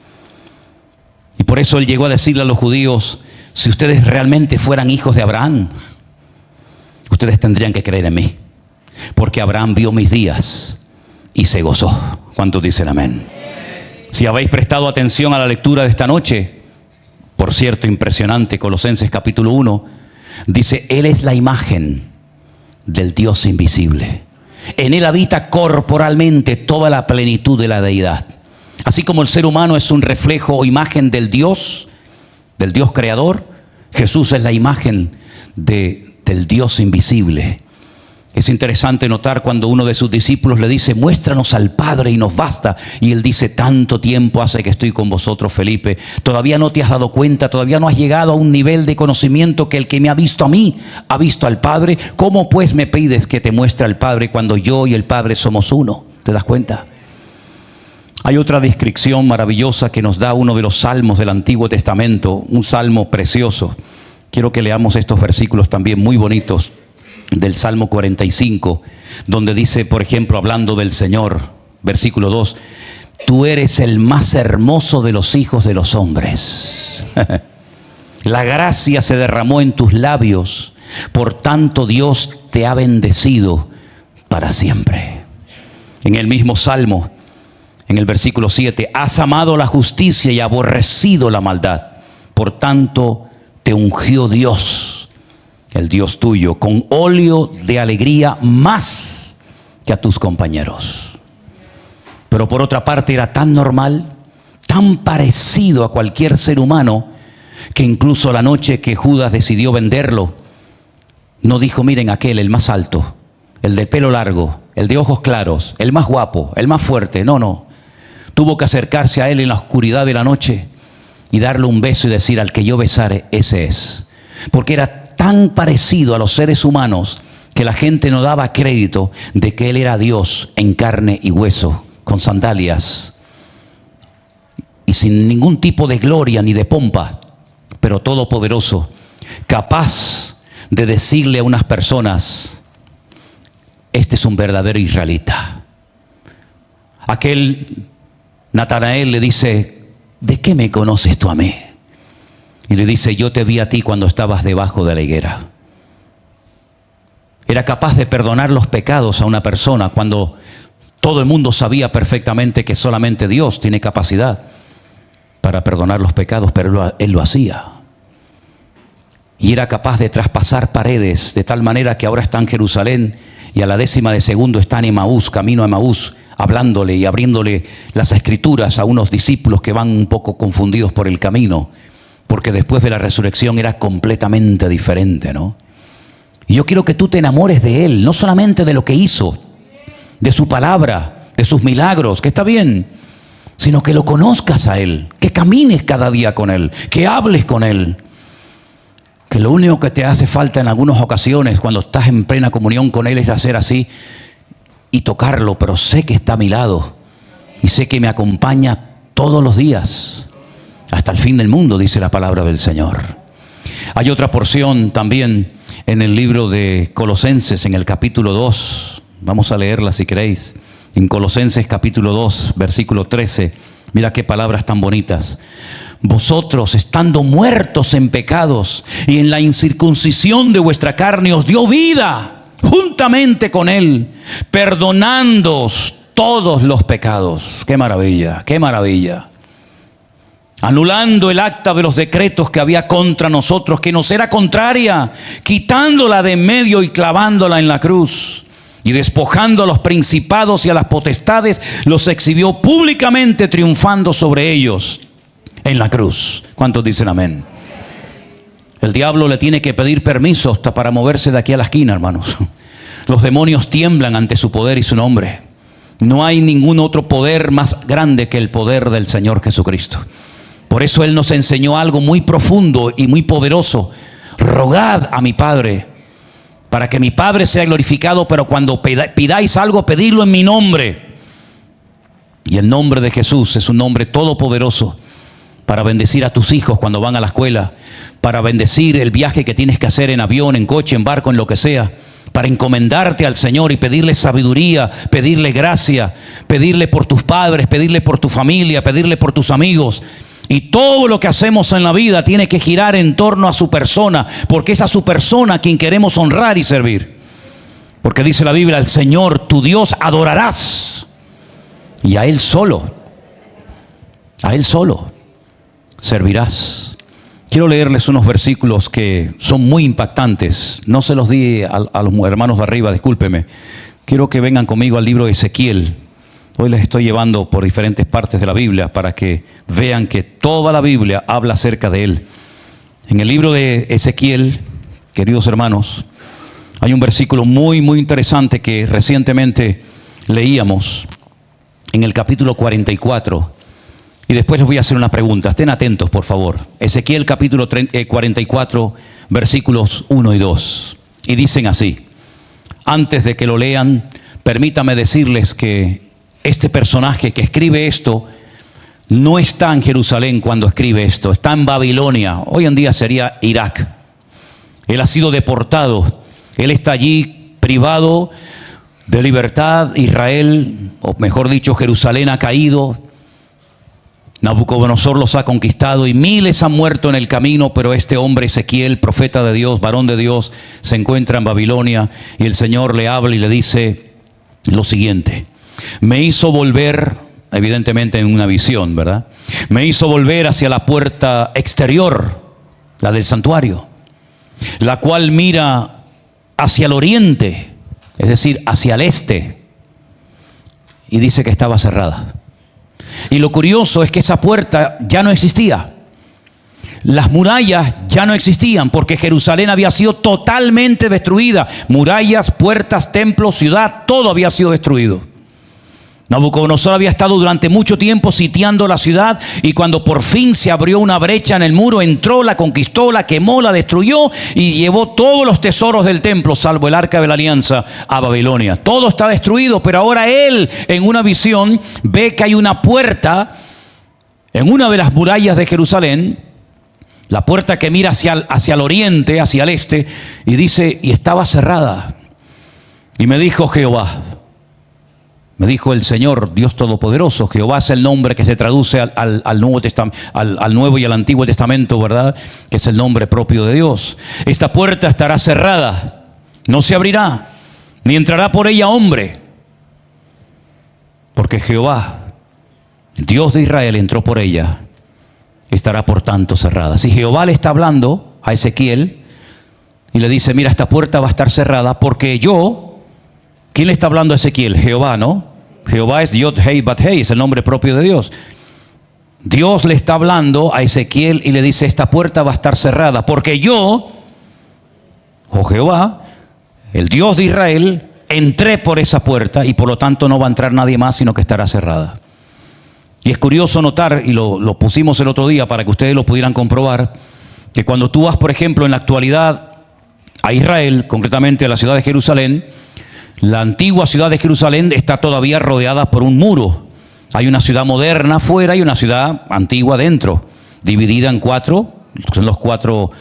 Y por eso él llegó a decirle a los judíos: si ustedes realmente fueran hijos de Abraham, ustedes tendrían que creer en mí, porque Abraham vio mis días y se gozó. ¿Cuántos dicen amén? Si habéis prestado atención a la lectura de esta noche, por cierto, impresionante, Colosenses capítulo 1, dice: Él es la imagen del Dios invisible. En Él habita corporalmente toda la plenitud de la deidad. Así como el ser humano es un reflejo o imagen del Dios creador, Jesús es la imagen del Dios invisible. Es interesante notar cuando uno de sus discípulos le dice: muéstranos al Padre y nos basta. Y él dice: tanto tiempo hace que estoy con vosotros, Felipe. Todavía no te has dado cuenta, todavía no has llegado a un nivel de conocimiento que el que me ha visto a mí ha visto al Padre. ¿Cómo pues me pides que te muestre al Padre cuando yo y el Padre somos uno? ¿Te das cuenta? Hay otra descripción maravillosa que nos da uno de los salmos del Antiguo Testamento, un salmo precioso. Quiero que leamos estos versículos también muy bonitos del Salmo 45, donde dice, por ejemplo, hablando del Señor, versículo 2: tú eres el más hermoso de los hijos de los hombres. La gracia se derramó en tus labios, por tanto Dios te ha bendecido para siempre. En el mismo Salmo, en el versículo 7, has amado la justicia y aborrecido la maldad, por tanto te ungió Dios, el Dios tuyo, con óleo de alegría más que a tus compañeros. Pero por otra parte era tan normal, tan parecido a cualquier ser humano, que incluso la noche que Judas decidió venderlo, no dijo: miren aquel, el más alto, el de pelo largo, el de ojos claros, el más guapo, el más fuerte. No. Tuvo que acercarse a él en la oscuridad de la noche y darle un beso y decir: al que yo besare, ese es. Porque era tan parecido a los seres humanos que la gente no daba crédito de que él era Dios en carne y hueso, con sandalias y sin ningún tipo de gloria ni de pompa, pero todopoderoso, capaz de decirle a unas personas: este es un verdadero israelita. Aquel Natanael le dice: ¿de qué me conoces tú a mí? Y le dice: yo te vi a ti cuando estabas debajo de la higuera. Era capaz de perdonar los pecados a una persona cuando todo el mundo sabía perfectamente que solamente Dios tiene capacidad para perdonar los pecados, pero él lo hacía. Y era capaz de traspasar paredes de tal manera que ahora está en Jerusalén y a la 10ª de segundo está en Emaús, camino a Emaús, hablándole y abriéndole las escrituras a unos discípulos que van un poco confundidos por el camino, porque después de la resurrección era completamente diferente, ¿no? Y yo quiero que tú te enamores de Él, no solamente de lo que hizo, de su palabra, de sus milagros, que está bien, sino que lo conozcas a Él, que camines cada día con Él, que hables con Él. Que lo único que te hace falta en algunas ocasiones cuando estás en plena comunión con Él es hacer así y tocarlo, pero sé que está a mi lado y sé que me acompaña todos los días hasta el fin del mundo, dice la palabra del Señor. Hay otra porción también en el libro de Colosenses, en el capítulo 2. Vamos a leerla si queréis. En Colosenses capítulo 2, versículo 13. Mira qué palabras tan bonitas. Vosotros, estando muertos en pecados y en la incircuncisión de vuestra carne, os dio vida juntamente con Él, perdonándoos todos los pecados. ¡Qué maravilla! ¡Qué maravilla! Anulando el acta de los decretos que había contra nosotros, que nos era contraria, quitándola de en medio y clavándola en la cruz. Y despojando a los principados y a las potestades, los exhibió públicamente, triunfando sobre ellos en la cruz. ¿Cuántos dicen amén? El diablo le tiene que pedir permiso hasta para moverse de aquí a la esquina, hermanos. Los demonios tiemblan ante su poder y su nombre. No hay ningún otro poder más grande que el poder del Señor Jesucristo. Por eso Él nos enseñó algo muy profundo y muy poderoso. Rogad a mi Padre para que mi Padre sea glorificado, pero cuando pidáis algo, pedidlo en mi nombre. Y el nombre de Jesús es un nombre todopoderoso para bendecir a tus hijos cuando van a la escuela, para bendecir el viaje que tienes que hacer en avión, en coche, en barco, en lo que sea, para encomendarte al Señor y pedirle sabiduría, pedirle gracia, pedirle por tus padres, pedirle por tu familia, pedirle por tus amigos. Y todo lo que hacemos en la vida tiene que girar en torno a su persona, porque es a su persona a quien queremos honrar y servir. Porque dice la Biblia, al Señor tu Dios adorarás, y a Él solo servirás. Quiero leerles unos versículos que son muy impactantes. No se los di a los hermanos de arriba, discúlpeme. Quiero que vengan conmigo al libro de Ezequiel. Hoy les estoy llevando por diferentes partes de la Biblia para que vean que toda la Biblia habla acerca de Él. En el libro de Ezequiel, queridos hermanos, hay un versículo muy, muy interesante que recientemente leíamos en el capítulo 44. Y después les voy a hacer una pregunta. Estén atentos, por favor. Ezequiel capítulo 44, versículos 1 y 2. Y dicen así. Antes de que lo lean, permítame decirles que este personaje que escribe esto no está en Jerusalén cuando escribe esto. Está en Babilonia. Hoy en día sería Irak. Él ha sido deportado. Él está allí privado de libertad. Israel, o mejor dicho, Jerusalén ha caído. Nabucodonosor los ha conquistado y miles han muerto en el camino, pero este hombre Ezequiel, profeta de Dios, varón de Dios, se encuentra en Babilonia y el Señor le habla y le dice lo siguiente. Me hizo volver, evidentemente en una visión, ¿verdad? Me hizo volver hacia la puerta exterior, la del santuario, la cual mira hacia el oriente, es decir, hacia el este, y dice que estaba cerrada. Y lo curioso es que esa puerta ya no existía. Las murallas ya no existían porque Jerusalén había sido totalmente destruida. Murallas, puertas, templos, ciudad, todo había sido destruido. Nabucodonosor había estado durante mucho tiempo sitiando la ciudad y cuando por fin se abrió una brecha en el muro, entró, la conquistó, la quemó, la destruyó y llevó todos los tesoros del templo, salvo el arca de la alianza, a Babilonia. Todo está destruido, pero ahora él en una visión ve que hay una puerta en una de las murallas de Jerusalén, la puerta que mira hacia el oriente, hacia el este, y dice, y estaba cerrada. Y me dijo Jehová, me dijo el Señor, Dios Todopoderoso. Jehová es el nombre que se traduce al Nuevo y al Antiguo Testamento, ¿verdad? Que es el nombre propio de Dios. Esta puerta estará cerrada, no se abrirá, ni entrará por ella hombre. Porque Jehová, Dios de Israel, entró por ella, estará por tanto cerrada. Si Jehová le está hablando a Ezequiel y le dice, mira, esta puerta va a estar cerrada porque yo... ¿Quién le está hablando a Ezequiel? Jehová, ¿no? Jehová es Yod Hei Bat Hei, es el nombre propio de Dios. Dios le está hablando a Ezequiel y le dice, esta puerta va a estar cerrada porque yo, oh Jehová, el Dios de Israel, entré por esa puerta y por lo tanto no va a entrar nadie más, sino que estará cerrada. Y es curioso notar, y lo pusimos el otro día para que ustedes lo pudieran comprobar, que cuando tú vas, por ejemplo, en la actualidad a Israel, concretamente a la ciudad de Jerusalén, la antigua ciudad de Jerusalén está todavía rodeada por un muro. Hay una ciudad moderna afuera y una ciudad antigua dentro, dividida en cuatro. Son los cuatro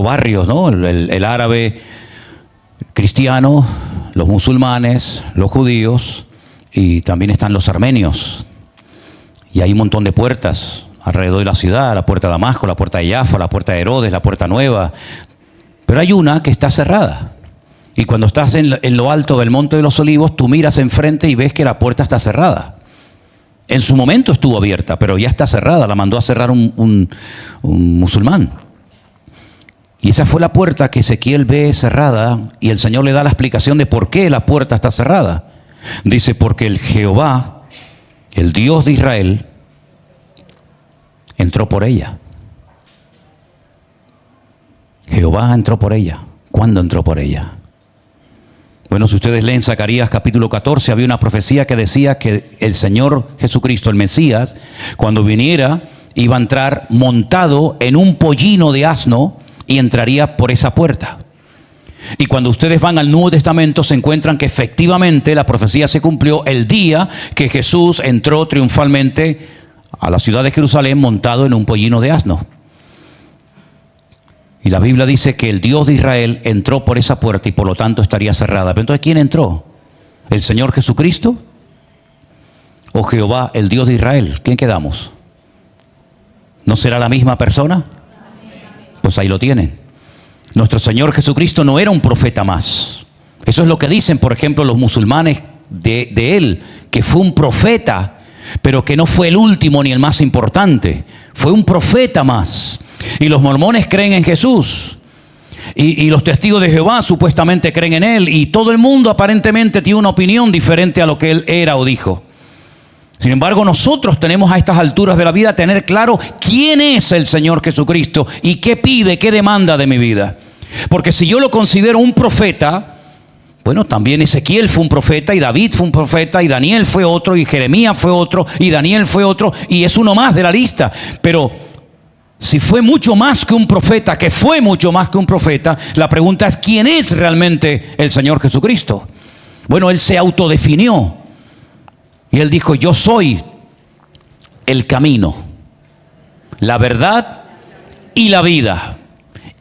barrios, ¿no? El árabe cristiano, los musulmanes, los judíos y también están los armenios. Y hay un montón de puertas alrededor de la ciudad, la puerta de Damasco, la puerta de Jaffa, la puerta de Herodes, la puerta nueva. Pero hay una que está cerrada. Y cuando estás en lo alto del Monte de los Olivos, tú miras enfrente y ves que la puerta está cerrada. En su momento estuvo abierta, pero ya está cerrada. La mandó a cerrar un musulmán. Y esa fue la puerta que Ezequiel ve cerrada. Y el Señor le da la explicación de por qué la puerta está cerrada. Dice, porque el Jehová, el Dios de Israel, entró por ella. Jehová entró por ella. ¿Cuándo entró por ella? Bueno, si ustedes leen Zacarías capítulo 14, había una profecía que decía que el Señor Jesucristo, el Mesías, cuando viniera, iba a entrar montado en un pollino de asno y entraría por esa puerta. Y cuando ustedes van al Nuevo Testamento se encuentran que efectivamente la profecía se cumplió el día que Jesús entró triunfalmente a la ciudad de Jerusalén montado en un pollino de asno. Y la Biblia dice que el Dios de Israel entró por esa puerta y por lo tanto estaría cerrada. Pero entonces, ¿quién entró? ¿El Señor Jesucristo? ¿O Jehová, el Dios de Israel? ¿Quién quedamos? ¿No será la misma persona? Pues ahí lo tienen. Nuestro Señor Jesucristo no era un profeta más. Eso es lo que dicen, por ejemplo, los musulmanes de Él, que fue un profeta, pero que no fue el último ni el más importante. Fue un profeta más. Y los mormones creen en Jesús. Y los testigos de Jehová supuestamente creen en Él. Y todo el mundo aparentemente tiene una opinión diferente a lo que Él era o dijo. Sin embargo, nosotros tenemos a estas alturas de la vida tener claro quién es el Señor Jesucristo y qué pide, qué demanda de mi vida. Porque si yo lo considero un profeta, bueno, también Ezequiel fue un profeta, y David fue un profeta, y Daniel fue otro, y Jeremías fue otro, y Daniel fue otro, y es uno más de la lista. Pero si fue mucho más que un profeta, que fue mucho más que un profeta, la pregunta es ¿quién es realmente el Señor Jesucristo? Bueno, Él se autodefinió. Y Él dijo, yo soy el camino, la verdad y la vida.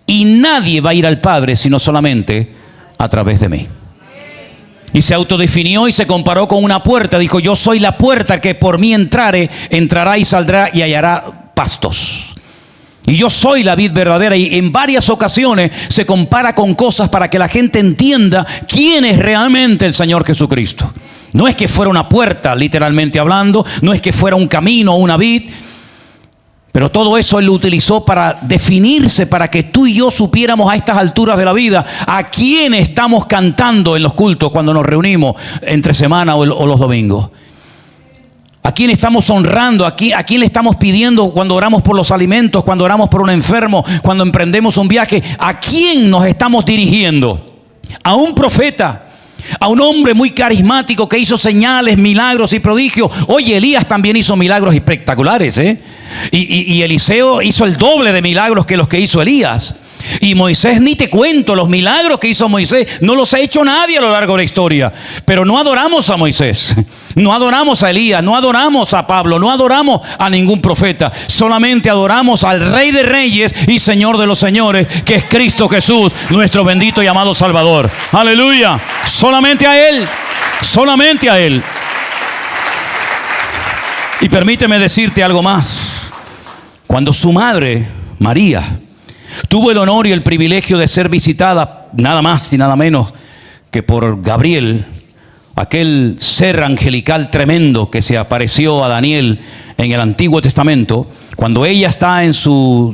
Y nadie va a ir al Padre sino solamente a través de mí. Y se autodefinió y se comparó con una puerta. Dijo, yo soy la puerta, que por mí entrare, entrará y saldrá y hallará pastos. Y yo soy la vid verdadera. Y en varias ocasiones se compara con cosas para que la gente entienda quién es realmente el Señor Jesucristo. No es que fuera una puerta, literalmente hablando, no es que fuera un camino o una vid, pero todo eso Él lo utilizó para definirse, para que tú y yo supiéramos a estas alturas de la vida a quién estamos cantando en los cultos cuando nos reunimos entre semana o los domingos. ¿A quién estamos honrando? ¿A quién le estamos pidiendo cuando oramos por los alimentos, cuando oramos por un enfermo, cuando emprendemos un viaje? ¿A quién nos estamos dirigiendo? ¿A un profeta? ¿A un hombre muy carismático que hizo señales, milagros y prodigios? Oye, Elías también hizo milagros espectaculares, y Eliseo hizo el doble de milagros que los que hizo Elías. Y Moisés, ni te cuento, los milagros que hizo Moisés no los ha hecho nadie a lo largo de la historia. Pero no adoramos a Moisés, no adoramos a Elías, no adoramos a Pablo, no adoramos a ningún profeta. Solamente adoramos al Rey de Reyes y Señor de los Señores, que es Cristo Jesús, nuestro bendito y amado Salvador. Aleluya. Solamente a Él, solamente a Él. Y permíteme decirte algo más. Cuando su madre, María, tuvo el honor y el privilegio de ser visitada nada más y nada menos que por Gabriel, aquel ser angelical tremendo que se apareció a Daniel en el Antiguo Testamento, cuando ella está en su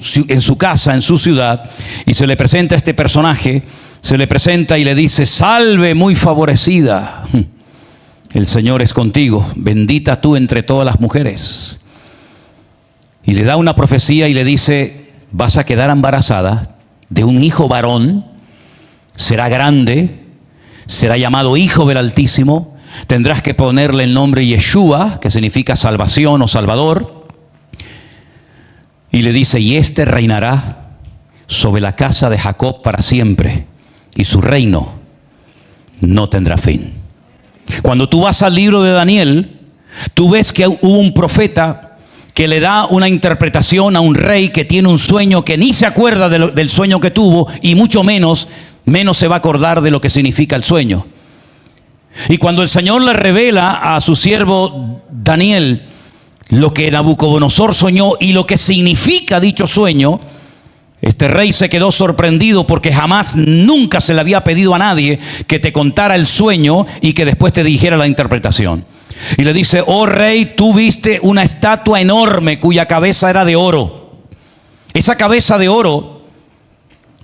casa, en su ciudad, y se le presenta este personaje, se le presenta y le dice, salve muy favorecida, el Señor es contigo, bendita tú entre todas las mujeres. Y le da una profecía y le dice, vas a quedar embarazada de un hijo varón, será grande, será llamado Hijo del Altísimo, tendrás que ponerle el nombre Yeshua, que significa salvación o salvador. Y le dice, y este reinará sobre la casa de Jacob para siempre, y su reino no tendrá fin. Cuando tú vas al libro de Daniel, tú ves que hubo un profeta que le da una interpretación a un rey que tiene un sueño que ni se acuerda del sueño que tuvo, y mucho menos se va a acordar de lo que significa el sueño. Y cuando el Señor le revela a su siervo Daniel lo que Nabucodonosor soñó y lo que significa dicho sueño, este rey se quedó sorprendido, porque jamás, nunca se le había pedido a nadie que te contara el sueño y que después te dijera la interpretación. Y le dice, oh rey, tú viste una estatua enorme cuya cabeza era de oro. Esa cabeza de oro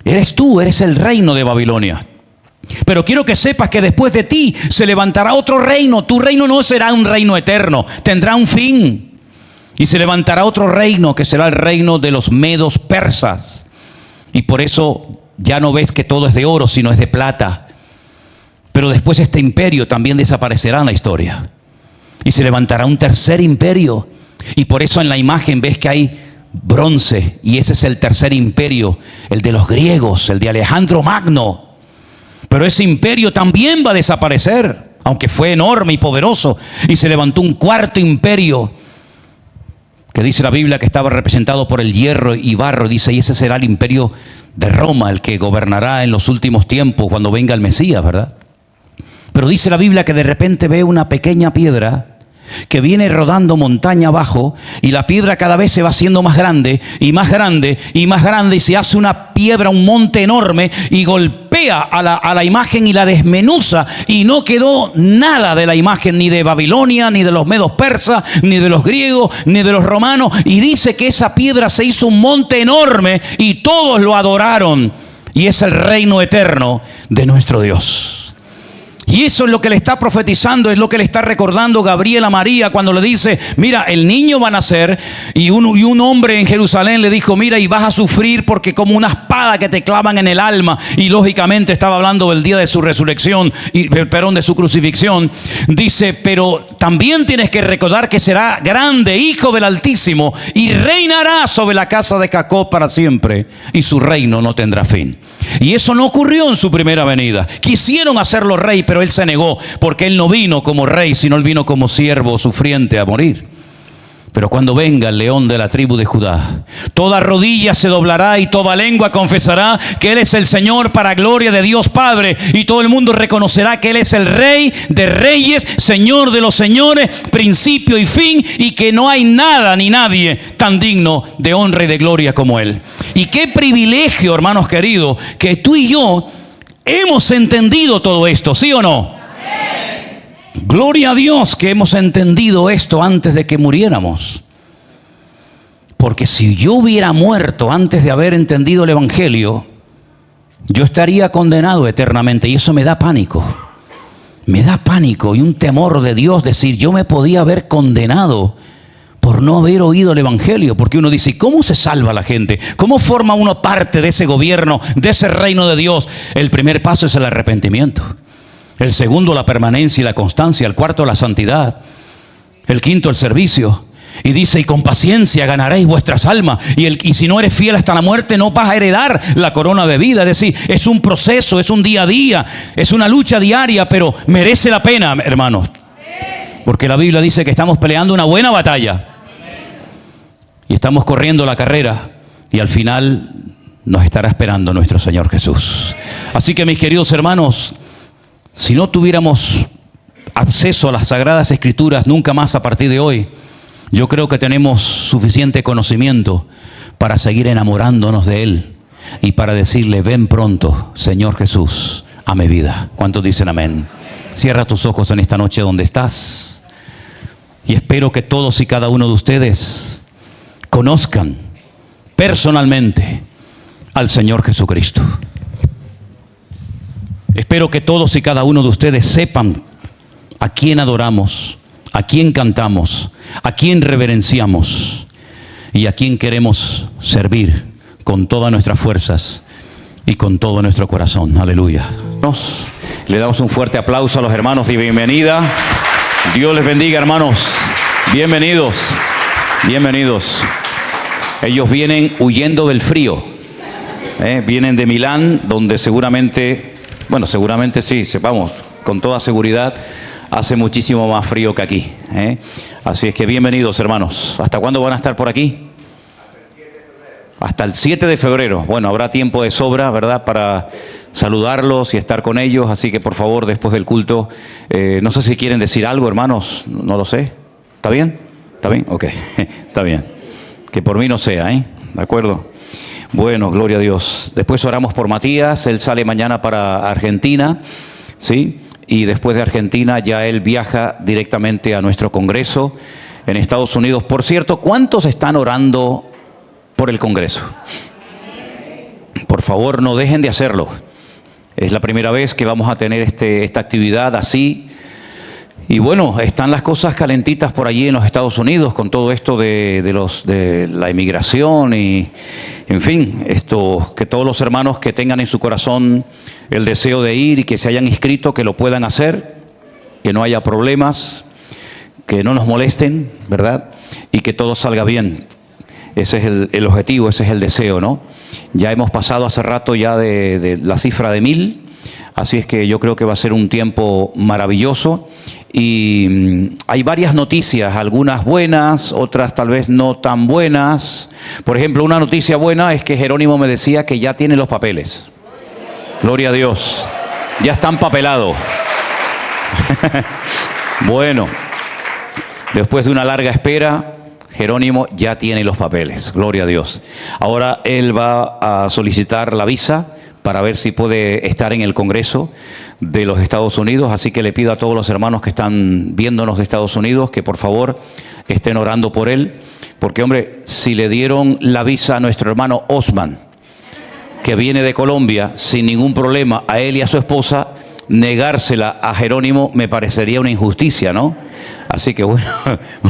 eres tú, eres el reino de Babilonia. Pero quiero que sepas que después de ti se levantará otro reino. Tu reino no será un reino eterno, tendrá un fin. Y se levantará otro reino que será el reino de los medos persas. Y por eso ya no ves que todo es de oro, sino es de plata. Pero después este imperio también desaparecerá en la historia. Y se levantará un tercer imperio. Y por eso en la imagen ves que hay bronce. Y ese es el tercer imperio, el de los griegos, el de Alejandro Magno. Pero ese imperio también va a desaparecer, aunque fue enorme y poderoso. Y se levantó un cuarto imperio, que dice la Biblia que estaba representado por el hierro y barro. Dice, y ese será el imperio de Roma, el que gobernará en los últimos tiempos, cuando venga el Mesías, ¿verdad? Pero dice la Biblia que de repente ve una pequeña piedra que viene rodando montaña abajo, y la piedra cada vez se va haciendo más grande y más grande y más grande, y se hace una piedra, un monte enorme, y golpea a la imagen y la desmenuza, y no quedó nada de la imagen, ni de Babilonia, ni de los medos persas, ni de los griegos, ni de los romanos. Y dice que esa piedra se hizo un monte enorme y todos lo adoraron, y es el reino eterno de nuestro Dios. Y eso es lo que le está profetizando, es lo que le está recordando Gabriel a María cuando le dice, mira, el niño va a nacer, y un hombre en Jerusalén le dijo, mira, y vas a sufrir porque como una espada que te clavan en el alma. Y lógicamente estaba hablando del día de su resurrección, de su crucifixión. Dice, pero también tienes que recordar que será grande, hijo del Altísimo, y reinará sobre la casa de Jacob para siempre, y su reino no tendrá fin. Y eso no ocurrió en su primera venida. Quisieron hacerlo rey, pero él se negó, porque él no vino como rey, sino él vino como siervo sufriente a morir. Pero cuando venga el león de la tribu de Judá, toda rodilla se doblará y toda lengua confesará que Él es el Señor, para gloria de Dios Padre. Y todo el mundo reconocerá que Él es el Rey de reyes, Señor de los señores, principio y fin, y que no hay nada ni nadie tan digno de honra y de gloria como Él. Y qué privilegio, hermanos queridos, que tú y yo hemos entendido todo esto, ¿sí o no? Gloria a Dios que hemos entendido esto antes de que muriéramos. Porque si yo hubiera muerto antes de haber entendido el Evangelio, yo estaría condenado eternamente, y eso me da pánico. Me da pánico y un temor de Dios, decir, yo me podía haber condenado por no haber oído el Evangelio. Porque uno dice, ¿cómo se salva la gente? ¿Cómo forma uno parte de ese gobierno, de ese reino de Dios? El primer paso es el arrepentimiento. El segundo, la permanencia y la constancia. El cuarto, la santidad. El quinto, el servicio. Y dice, y con paciencia ganaréis vuestras almas. Y si no eres fiel hasta la muerte, no vas a heredar la corona de vida. Es decir, es un proceso, es un día a día, es una lucha diaria, pero merece la pena, hermanos. Porque la Biblia dice que estamos peleando una buena batalla. Y estamos corriendo la carrera. Y al final nos estará esperando nuestro Señor Jesús. Así que, mis queridos hermanos, si no tuviéramos acceso a las Sagradas Escrituras nunca más a partir de hoy, yo creo que tenemos suficiente conocimiento para seguir enamorándonos de Él y para decirle, ven pronto, Señor Jesús, a mi vida. ¿Cuántos dicen amén? Cierra tus ojos en esta noche donde estás, y espero que todos y cada uno de ustedes conozcan personalmente al Señor Jesucristo. Espero que todos y cada uno de ustedes sepan a quién adoramos, a quién cantamos, a quién reverenciamos y a quién queremos servir con todas nuestras fuerzas y con todo nuestro corazón. Aleluya. Le damos un fuerte aplauso a los hermanos de bienvenida. Dios les bendiga, hermanos. Bienvenidos, bienvenidos. Ellos vienen huyendo del frío. Vienen de Milán, donde seguramente sí, sepamos, con toda seguridad, hace muchísimo más frío que aquí. Así es que bienvenidos, hermanos. ¿Hasta cuándo van a estar por aquí? Hasta el 7 de febrero. Bueno, habrá tiempo de sobra, ¿verdad?, para saludarlos y estar con ellos. Así que, por favor, después del culto, no sé si quieren decir algo, hermanos. No lo sé. ¿Está bien? ¿Está bien? Ok, está bien. Que por mí no sea, ¿De acuerdo? Bueno, gloria a Dios. Después oramos por Matías. Él sale mañana para Argentina, ¿sí? Y después de Argentina ya él viaja directamente a nuestro congreso en Estados Unidos. Por cierto, ¿cuántos están orando por el congreso? Por favor, no dejen de hacerlo. Es la primera vez que vamos a tener esta actividad así. Y bueno, están las cosas calentitas por allí en los Estados Unidos con todo esto de la inmigración y, en fin, que todos los hermanos que tengan en su corazón el deseo de ir y que se hayan inscrito, que lo puedan hacer, que no haya problemas, que no nos molesten, ¿verdad? Y que todo salga bien. Ese es el objetivo, ese es el deseo, ¿no? Ya hemos pasado hace rato ya de la cifra de 1000. Así es que yo creo que va a ser un tiempo maravilloso y hay varias noticias, algunas buenas, otras tal vez no tan buenas. Por ejemplo, una noticia buena es que Jerónimo me decía que ya tiene los papeles. Gloria a Dios. Ya están papelados. Bueno, después de una larga espera, Jerónimo ya tiene los papeles. Gloria a Dios. Ahora él va a solicitar la visa para ver si puede estar en el Congreso de los Estados Unidos. Así que le pido a todos los hermanos que están viéndonos de Estados Unidos que por favor estén orando por él. Porque, hombre, si le dieron la visa a nuestro hermano Osman, que viene de Colombia, sin ningún problema, a él y a su esposa, negársela a Jerónimo me parecería una injusticia, ¿no? Así que bueno,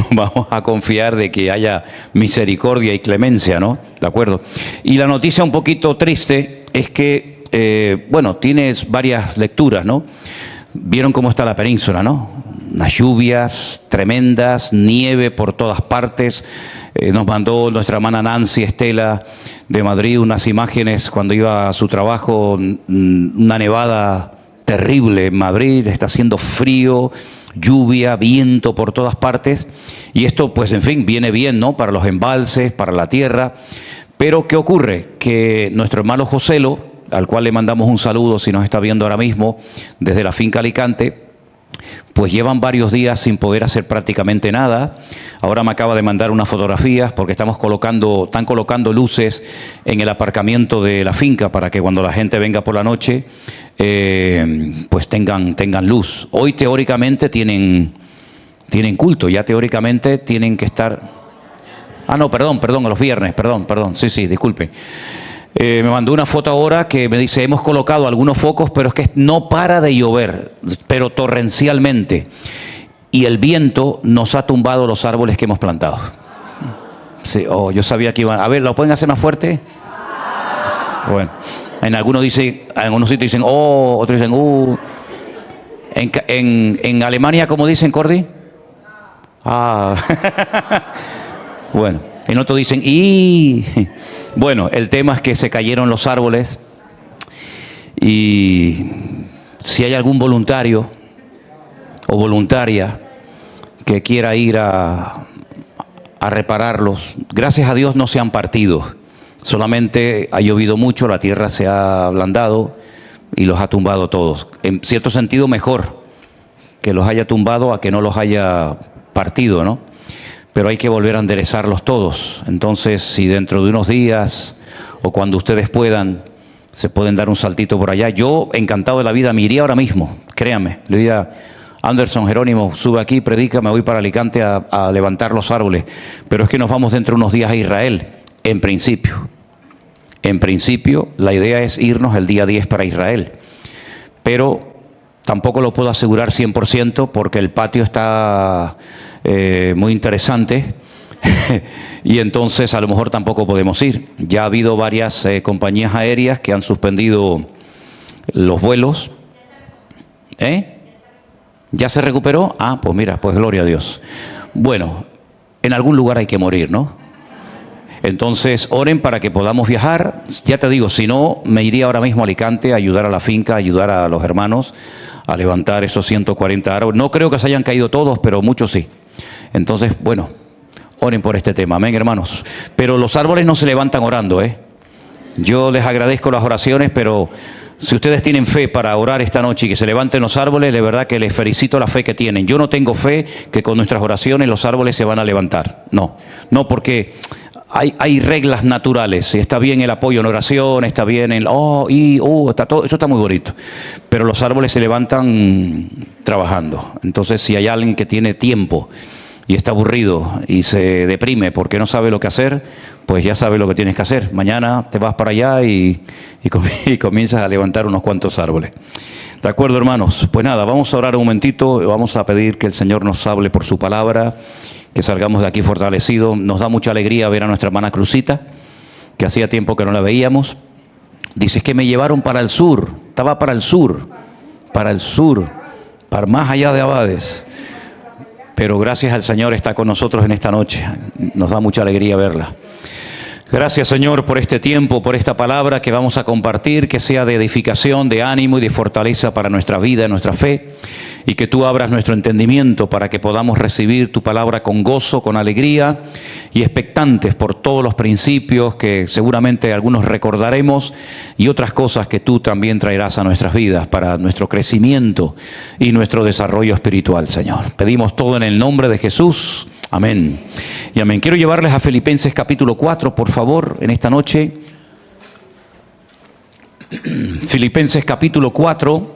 vamos a confiar de que haya misericordia y clemencia, ¿no? ¿De acuerdo? Y la noticia un poquito triste es que, bueno, tienes varias lecturas, ¿no? Vieron cómo está la península, ¿no? Unas lluvias tremendas, nieve por todas partes. Nos mandó nuestra hermana Nancy Estela de Madrid unas imágenes cuando iba a su trabajo, una nevada terrible en Madrid, está haciendo frío, lluvia, viento por todas partes. Y esto, pues, en fin, viene bien, ¿no? Para los embalses, para la tierra. Pero, ¿qué ocurre? Que nuestro hermano Joselo, al cual le mandamos un saludo si nos está viendo ahora mismo desde la finca Alicante, pues llevan varios días sin poder hacer prácticamente nada. Ahora me acaba de mandar unas fotografías porque están colocando luces en el aparcamiento de la finca para que cuando la gente venga por la noche, pues tengan luz. Hoy teóricamente tienen culto, ya teóricamente tienen que estar... Ah, no, perdón, los viernes, perdón, sí, disculpe. Me mandó una foto ahora que me dice, hemos colocado algunos focos, pero es que no para de llover, pero torrencialmente. Y el viento nos ha tumbado los árboles que hemos plantado. Sí, yo sabía que iban... A ver, ¿lo pueden hacer más fuerte? Bueno, en algunos sitios dicen, otros dicen, En Alemania, ¿cómo dicen, Cordy? Bueno, en otros dicen, Bueno, el tema es que se cayeron los árboles y si hay algún voluntario o voluntaria que quiera ir a repararlos, gracias a Dios no se han partido, solamente ha llovido mucho, la tierra se ha ablandado y los ha tumbado todos. En cierto sentido mejor que los haya tumbado a que no los haya partido, ¿no? Pero hay que volver a enderezarlos todos. Entonces, si dentro de unos días o cuando ustedes puedan, se pueden dar un saltito por allá. Yo, encantado de la vida, me iría ahora mismo, créanme. Le diría, Anderson, Jerónimo, sube aquí, predica, me voy para Alicante a levantar los árboles. Pero es que nos vamos dentro de unos días a Israel, en principio. En principio, la idea es irnos el día 10 para Israel. Pero tampoco lo puedo asegurar 100% porque el patio está... muy interesante y entonces a lo mejor tampoco podemos ir. Ya ha habido varias compañías aéreas que han suspendido los vuelos. ¿Ya se recuperó? Pues mira, pues gloria a Dios. Bueno, en algún lugar hay que morir, ¿no? Entonces oren para que podamos viajar. Ya te digo, si no, me iría ahora mismo a Alicante a ayudar a la finca, a ayudar a los hermanos a levantar esos 140 árboles. No creo que se hayan caído todos, pero muchos sí. Entonces, bueno, oren por este tema, amén, hermanos. Pero los árboles no se levantan orando, Yo les agradezco las oraciones, pero si ustedes tienen fe para orar esta noche y que se levanten los árboles, de verdad que les felicito la fe que tienen. Yo no tengo fe que con nuestras oraciones los árboles se van a levantar. No, porque hay reglas naturales. Está bien el apoyo en oración, está bien está todo, eso está muy bonito. Pero los árboles se levantan trabajando. Entonces, si hay alguien que tiene tiempo y está aburrido y se deprime porque no sabe lo que hacer, pues ya sabe lo que tienes que hacer. Mañana te vas para allá y comienzas a levantar unos cuantos árboles. ¿De acuerdo, hermanos? Pues nada, vamos a orar un momentito, vamos a pedir que el Señor nos hable por su palabra, que salgamos de aquí fortalecidos. Nos da mucha alegría ver a nuestra hermana Cruzita, que hacía tiempo que no la veíamos. Dice, es que me llevaron para el sur, estaba para el sur, para más allá de Abades. Pero gracias al Señor está con nosotros en esta noche. Nos da mucha alegría verla. Gracias, Señor, por este tiempo, por esta palabra que vamos a compartir, que sea de edificación, de ánimo y de fortaleza para nuestra vida, nuestra fe, y que tú abras nuestro entendimiento para que podamos recibir tu palabra con gozo, con alegría y expectantes por todos los principios que seguramente algunos recordaremos y otras cosas que tú también traerás a nuestras vidas para nuestro crecimiento y nuestro desarrollo espiritual, Señor. Pedimos todo en el nombre de Jesús. Amén. Y amén. Quiero llevarles a Filipenses capítulo 4, por favor, en esta noche. Filipenses capítulo 4.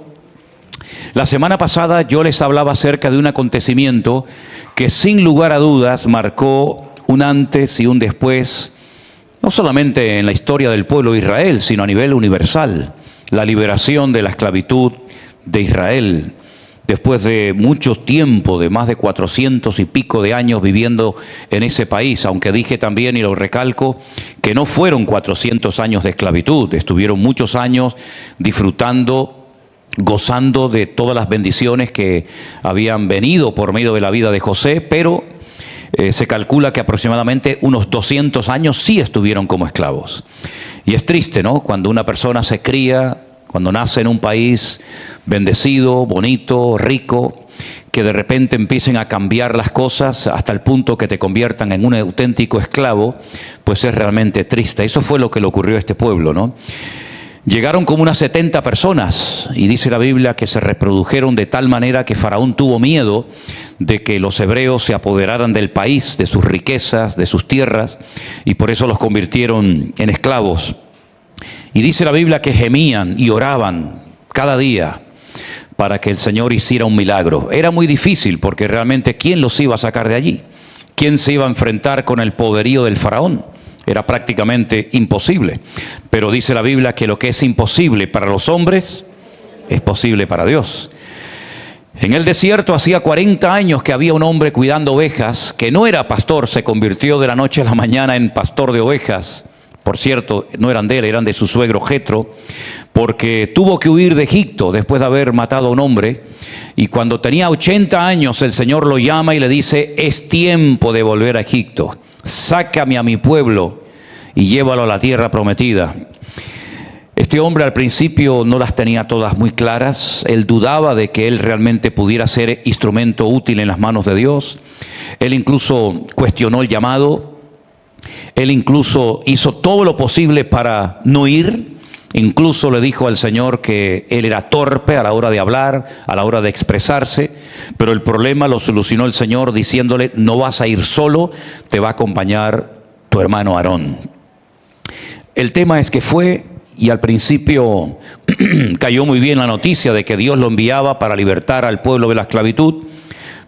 La semana pasada yo les hablaba acerca de un acontecimiento que sin lugar a dudas marcó un antes y un después, no solamente en la historia del pueblo de Israel, sino a nivel universal. La liberación de la esclavitud de Israel. Después de mucho tiempo, de más de 400 y pico de años viviendo en ese país, aunque dije también, y lo recalco, que no fueron 400 años de esclavitud, estuvieron muchos años disfrutando, gozando de todas las bendiciones que habían venido por medio de la vida de José, pero se calcula que aproximadamente unos 200 años sí estuvieron como esclavos. Y es triste, ¿no? Cuando una persona se cría, cuando nace en un país bendecido, bonito, rico, que de repente empiecen a cambiar las cosas hasta el punto que te conviertan en un auténtico esclavo, pues es realmente triste. Eso fue lo que le ocurrió a este pueblo, ¿no? Llegaron como unas 70 personas y dice la Biblia que se reprodujeron de tal manera que Faraón tuvo miedo de que los hebreos se apoderaran del país, de sus riquezas, de sus tierras, y por eso los convirtieron en esclavos. Y dice la Biblia que gemían y oraban cada día para que el Señor hiciera un milagro. Era muy difícil porque realmente ¿quién los iba a sacar de allí? ¿Quién se iba a enfrentar con el poderío del faraón? Era prácticamente imposible. Pero dice la Biblia que lo que es imposible para los hombres es posible para Dios. En el desierto hacía 40 años que había un hombre cuidando ovejas, que no era pastor, se convirtió de la noche a la mañana en pastor de ovejas. Por cierto, no eran de él, eran de su suegro Jetro, porque tuvo que huir de Egipto después de haber matado a un hombre. Y cuando tenía 80 años, el Señor lo llama y le dice: es tiempo de volver a Egipto. Sácame a mi pueblo y llévalo a la tierra prometida. Este hombre al principio no las tenía todas muy claras. Él dudaba de que él realmente pudiera ser instrumento útil en las manos de Dios. Él incluso cuestionó el llamado. Él incluso hizo todo lo posible para no ir. Incluso le dijo al Señor que él era torpe a la hora de hablar, a la hora de expresarse. Pero el problema lo solucionó el Señor diciéndole: no vas a ir solo, te va a acompañar tu hermano Aarón. El tema es que fue, y al principio cayó muy bien la noticia de que Dios lo enviaba para libertar al pueblo de la esclavitud.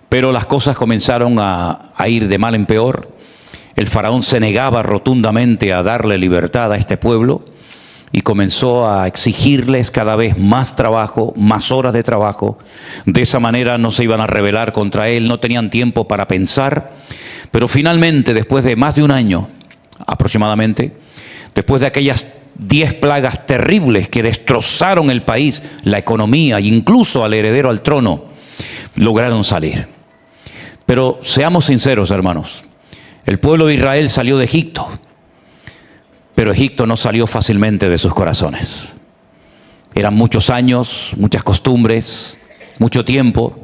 Pero las cosas comenzaron a ir de mal en peor. El faraón se negaba rotundamente a darle libertad a este pueblo y comenzó a exigirles cada vez más trabajo, más horas de trabajo. De esa manera no se iban a rebelar contra él, no tenían tiempo para pensar. Pero finalmente, después de más de un año aproximadamente, después de aquellas 10 plagas terribles que destrozaron el país, la economía e incluso al heredero al trono, lograron salir. Pero seamos sinceros, hermanos. El pueblo de Israel salió de Egipto, pero Egipto no salió fácilmente de sus corazones. Eran muchos años, muchas costumbres, mucho tiempo,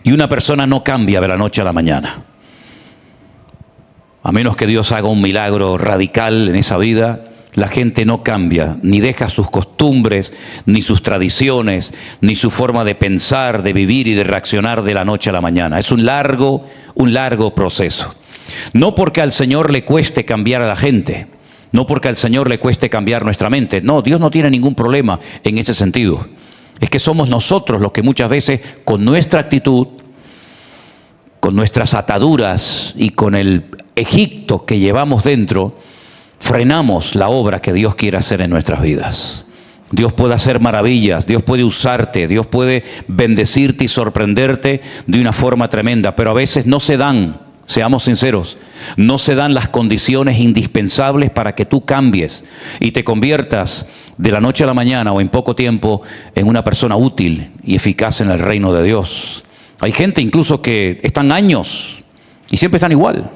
y una persona no cambia de la noche a la mañana. A menos que Dios haga un milagro radical en esa vida, la gente no cambia, ni deja sus costumbres, ni sus tradiciones, ni su forma de pensar, de vivir y de reaccionar de la noche a la mañana. Es un largo proceso. No porque al Señor le cueste cambiar a la gente, no porque al Señor le cueste cambiar nuestra mente. No, Dios no tiene ningún problema en ese sentido. Es que somos nosotros los que muchas veces con nuestra actitud, con nuestras ataduras y con el Egipto que llevamos dentro, frenamos la obra que Dios quiere hacer en nuestras vidas. Dios puede hacer maravillas, Dios puede usarte, Dios puede bendecirte y sorprenderte de una forma tremenda, pero a veces no se dan. Seamos sinceros, no se dan las condiciones indispensables para que tú cambies y te conviertas de la noche a la mañana o en poco tiempo en una persona útil y eficaz en el reino de Dios. Hay gente incluso que están años y siempre están igual.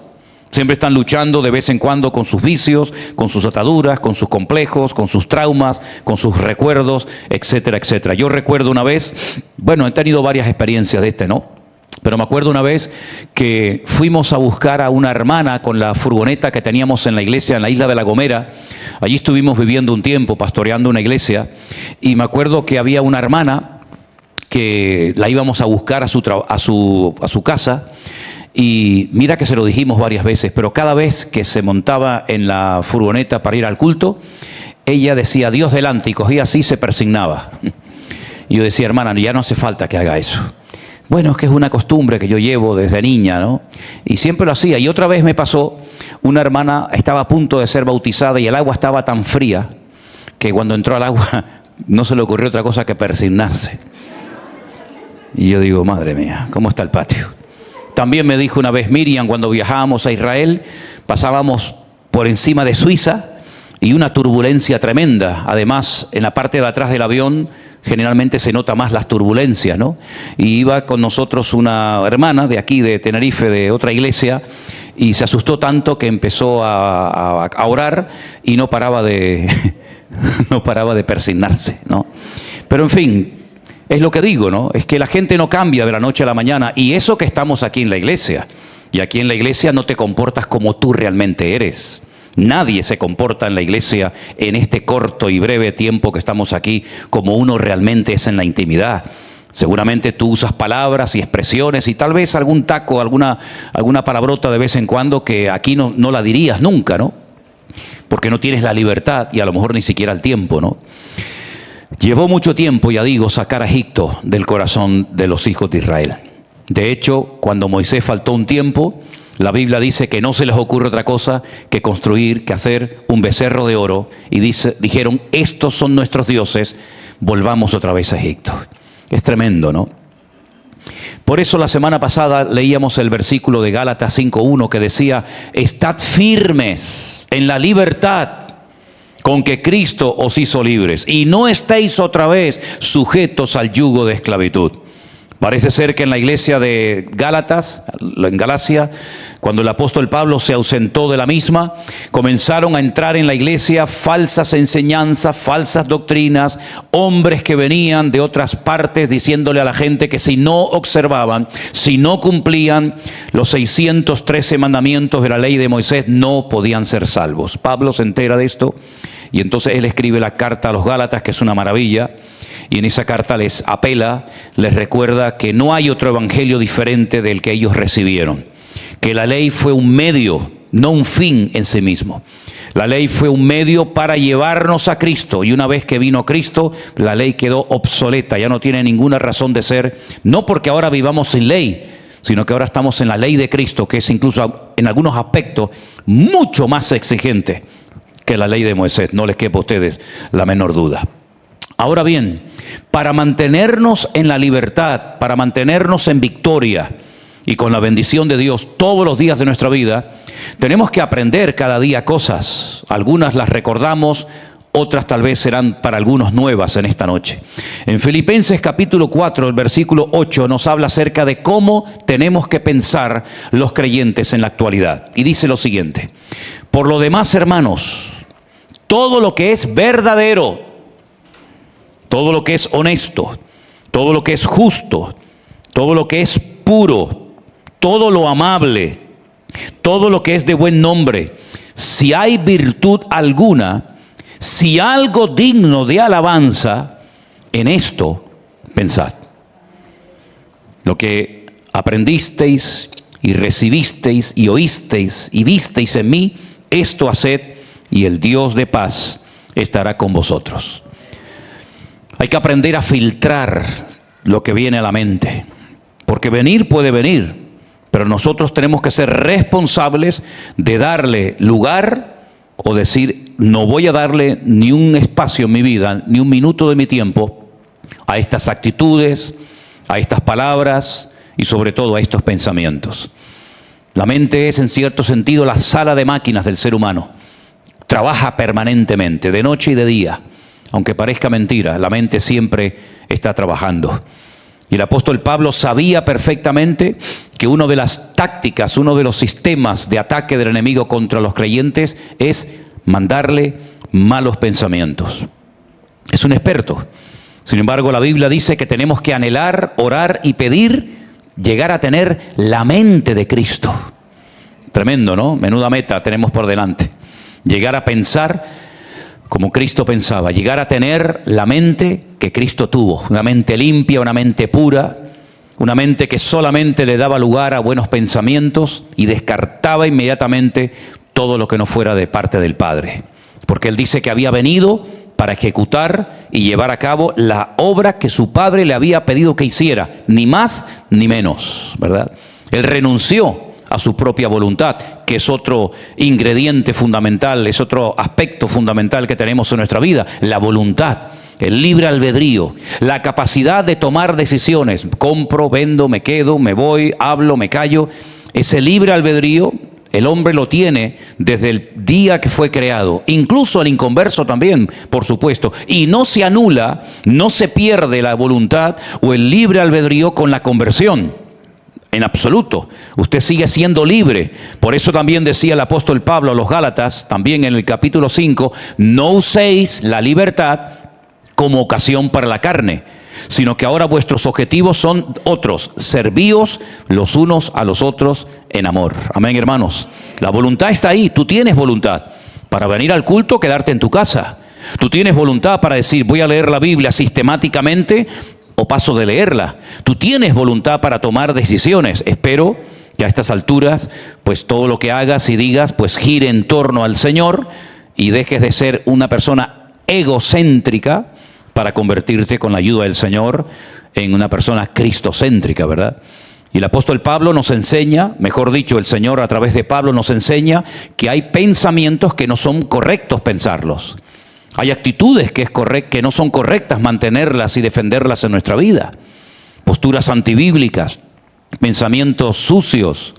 Siempre están luchando de vez en cuando con sus vicios, con sus ataduras, con sus complejos, con sus traumas, con sus recuerdos, etcétera, etcétera. Yo recuerdo una vez, bueno, he tenido varias experiencias de ¿no? Pero me acuerdo una vez que fuimos a buscar a una hermana con la furgoneta que teníamos en la iglesia, en la isla de La Gomera. Allí estuvimos viviendo un tiempo, pastoreando una iglesia, y me acuerdo que había una hermana que la íbamos a buscar a su casa. Y mira que se lo dijimos varias veces, pero cada vez que se montaba en la furgoneta para ir al culto, ella decía Dios delante y cogía así y se persignaba. Y yo decía, hermana, ya no hace falta que haga eso. Bueno, es que es una costumbre que yo llevo desde niña, ¿no? Y siempre lo hacía. Y otra vez me pasó, una hermana estaba a punto de ser bautizada y el agua estaba tan fría que cuando entró al agua no se le ocurrió otra cosa que persignarse. Y yo digo, madre mía, ¿cómo está el patio? También me dijo una vez Miriam, cuando viajábamos a Israel, pasábamos por encima de Suiza y una turbulencia tremenda. Además, en la parte de atrás del avión generalmente se nota más las turbulencias, ¿no? Y iba con nosotros una hermana de aquí, de Tenerife, de otra iglesia, y se asustó tanto que empezó a orar y no paraba de persignarse, ¿no? Pero en fin, es lo que digo, ¿no? Es que la gente no cambia de la noche a la mañana. Y eso que estamos aquí en la iglesia. Y aquí en la iglesia no te comportas como tú realmente eres. Nadie se comporta en la iglesia en este corto y breve tiempo que estamos aquí como uno realmente es en la intimidad. Seguramente tú usas palabras y expresiones y tal vez algún taco, alguna palabrota de vez en cuando que aquí no la dirías nunca, ¿no? Porque no tienes la libertad y a lo mejor ni siquiera el tiempo, ¿no? Llevó mucho tiempo, ya digo, sacar a Egipto del corazón de los hijos de Israel. De hecho, cuando Moisés faltó un tiempo, la Biblia dice que no se les ocurre otra cosa que construir, que hacer un becerro de oro. Y dijeron, estos son nuestros dioses, volvamos otra vez a Egipto. Es tremendo, ¿no? Por eso la semana pasada leíamos el versículo de Gálatas 5:1 que decía, estad firmes en la libertad con que Cristo os hizo libres, y no estéis otra vez sujetos al yugo de esclavitud. Parece ser que en la iglesia de Gálatas, en Galacia, cuando el apóstol Pablo se ausentó de la misma, comenzaron a entrar en la iglesia falsas enseñanzas, falsas doctrinas, hombres que venían de otras partes diciéndole a la gente que si no observaban, si no cumplían los 613 mandamientos de la ley de Moisés, no podían ser salvos. Pablo se entera de esto y entonces él escribe la carta a los Gálatas, que es una maravilla. Y en esa carta les apela, les recuerda que no hay otro evangelio diferente del que ellos recibieron. Que la ley fue un medio, no un fin en sí mismo. La ley fue un medio para llevarnos a Cristo. Y una vez que vino Cristo, la ley quedó obsoleta. Ya no tiene ninguna razón de ser. No porque ahora vivamos sin ley, sino que ahora estamos en la ley de Cristo, que es incluso en algunos aspectos mucho más exigente que la ley de Moisés. No les quepa a ustedes la menor duda. Ahora bien, para mantenernos en la libertad, para mantenernos en victoria y con la bendición de Dios todos los días de nuestra vida, tenemos que aprender cada día cosas. Algunas las recordamos, otras tal vez serán para algunos nuevas en esta noche. En Filipenses capítulo 4, el versículo 8 nos habla acerca de cómo tenemos que pensar los creyentes en la actualidad. Y dice lo siguiente: por lo demás, hermanos, todo lo que es verdadero, todo lo que es honesto, todo lo que es justo, todo lo que es puro, todo lo amable, todo lo que es de buen nombre, si hay virtud alguna, si algo digno de alabanza, en esto pensad. Lo que aprendisteis y recibisteis y oísteis y visteis en mí, esto haced, y el Dios de paz estará con vosotros. Hay que aprender a filtrar lo que viene a la mente, porque venir puede venir, pero nosotros tenemos que ser responsables de darle lugar o decir, no voy a darle ni un espacio en mi vida, ni un minuto de mi tiempo a estas actitudes, a estas palabras y sobre todo a estos pensamientos. La mente es en cierto sentido la sala de máquinas del ser humano. Trabaja permanentemente, de noche y de día. Aunque parezca mentira, la mente siempre está trabajando. Y el apóstol Pablo sabía perfectamente que una de las tácticas, uno de los sistemas de ataque del enemigo contra los creyentes es mandarle malos pensamientos. Es un experto. Sin embargo, la Biblia dice que tenemos que anhelar, orar y pedir llegar a tener la mente de Cristo. Tremendo, ¿no? Menuda meta tenemos por delante. Llegar a pensar como Cristo pensaba, llegar a tener la mente que Cristo tuvo, una mente limpia, una mente pura, una mente que solamente le daba lugar a buenos pensamientos y descartaba inmediatamente todo lo que no fuera de parte del Padre. Porque Él dice que había venido para ejecutar y llevar a cabo la obra que su Padre le había pedido que hiciera, ni más ni menos, ¿verdad? Él renunció a su propia voluntad, que es otro ingrediente fundamental, es otro aspecto fundamental que tenemos en nuestra vida, la voluntad, el libre albedrío, la capacidad de tomar decisiones. Compro, vendo, me quedo, me voy, hablo, me callo. Ese libre albedrío el hombre lo tiene desde el día que fue creado, incluso el inconverso también, por supuesto, y no se anula, no se pierde la voluntad o el libre albedrío con la conversión, en absoluto. Usted sigue siendo libre. Por eso también decía el apóstol Pablo a los Gálatas, también en el capítulo 5, no uséis la libertad como ocasión para la carne, sino que ahora vuestros objetivos son otros, servíos los unos a los otros en amor. Amén, hermanos. La voluntad está ahí. Tú tienes voluntad para venir al culto, quedarte en tu casa. Tú tienes voluntad para decir, voy a leer la Biblia sistemáticamente o paso de leerla. Tú tienes voluntad para tomar decisiones. Espero que a estas alturas, pues todo lo que hagas y digas, pues gire en torno al Señor y dejes de ser una persona egocéntrica para convertirte, con la ayuda del Señor, en una persona cristocéntrica, ¿verdad? Y el apóstol Pablo nos enseña, mejor dicho, el Señor a través de Pablo nos enseña que hay pensamientos que no son correctos pensarlos. Hay actitudes que no son correctas mantenerlas y defenderlas en nuestra vida. Posturas antibíblicas, pensamientos sucios,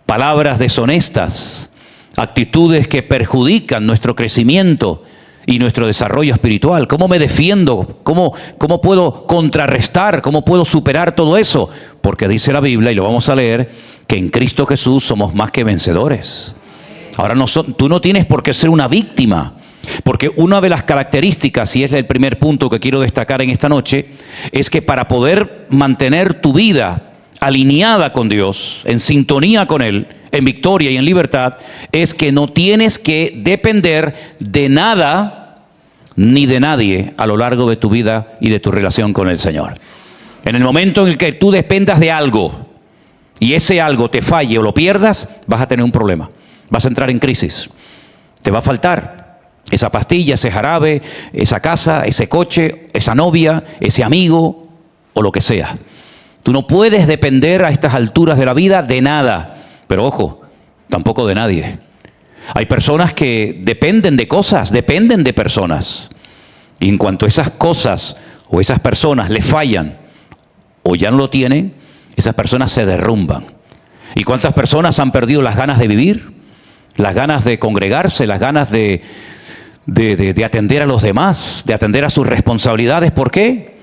palabras deshonestas, actitudes que perjudican nuestro crecimiento y nuestro desarrollo espiritual. ¿Cómo me defiendo? ¿Cómo puedo contrarrestar? ¿Cómo puedo superar todo eso? Porque dice la Biblia, y lo vamos a leer, que en Cristo Jesús somos más que vencedores. Ahora, tú no tienes por qué ser una víctima, porque una de las características, y es el primer punto que quiero destacar en esta noche, es que para poder mantener tu vida alineada con Dios, en sintonía con Él, en victoria y en libertad, es que no tienes que depender de nada ni de nadie a lo largo de tu vida y de tu relación con el Señor. En el momento en el que tú dependas de algo y ese algo te falle o lo pierdas, vas a tener un problema. Vas a entrar en crisis. Te va a faltar esa pastilla, ese jarabe, esa casa, ese coche, esa novia, ese amigo o lo que sea. Tú no puedes depender a estas alturas de la vida de nada. Pero ojo, tampoco de nadie. Hay personas que dependen de cosas, dependen de personas. Y en cuanto esas cosas o esas personas le fallan o ya no lo tienen, esas personas se derrumban. ¿Y cuántas personas han perdido las ganas de vivir? Las ganas de congregarse, las ganas de atender a los demás, de atender a sus responsabilidades. ¿Por qué?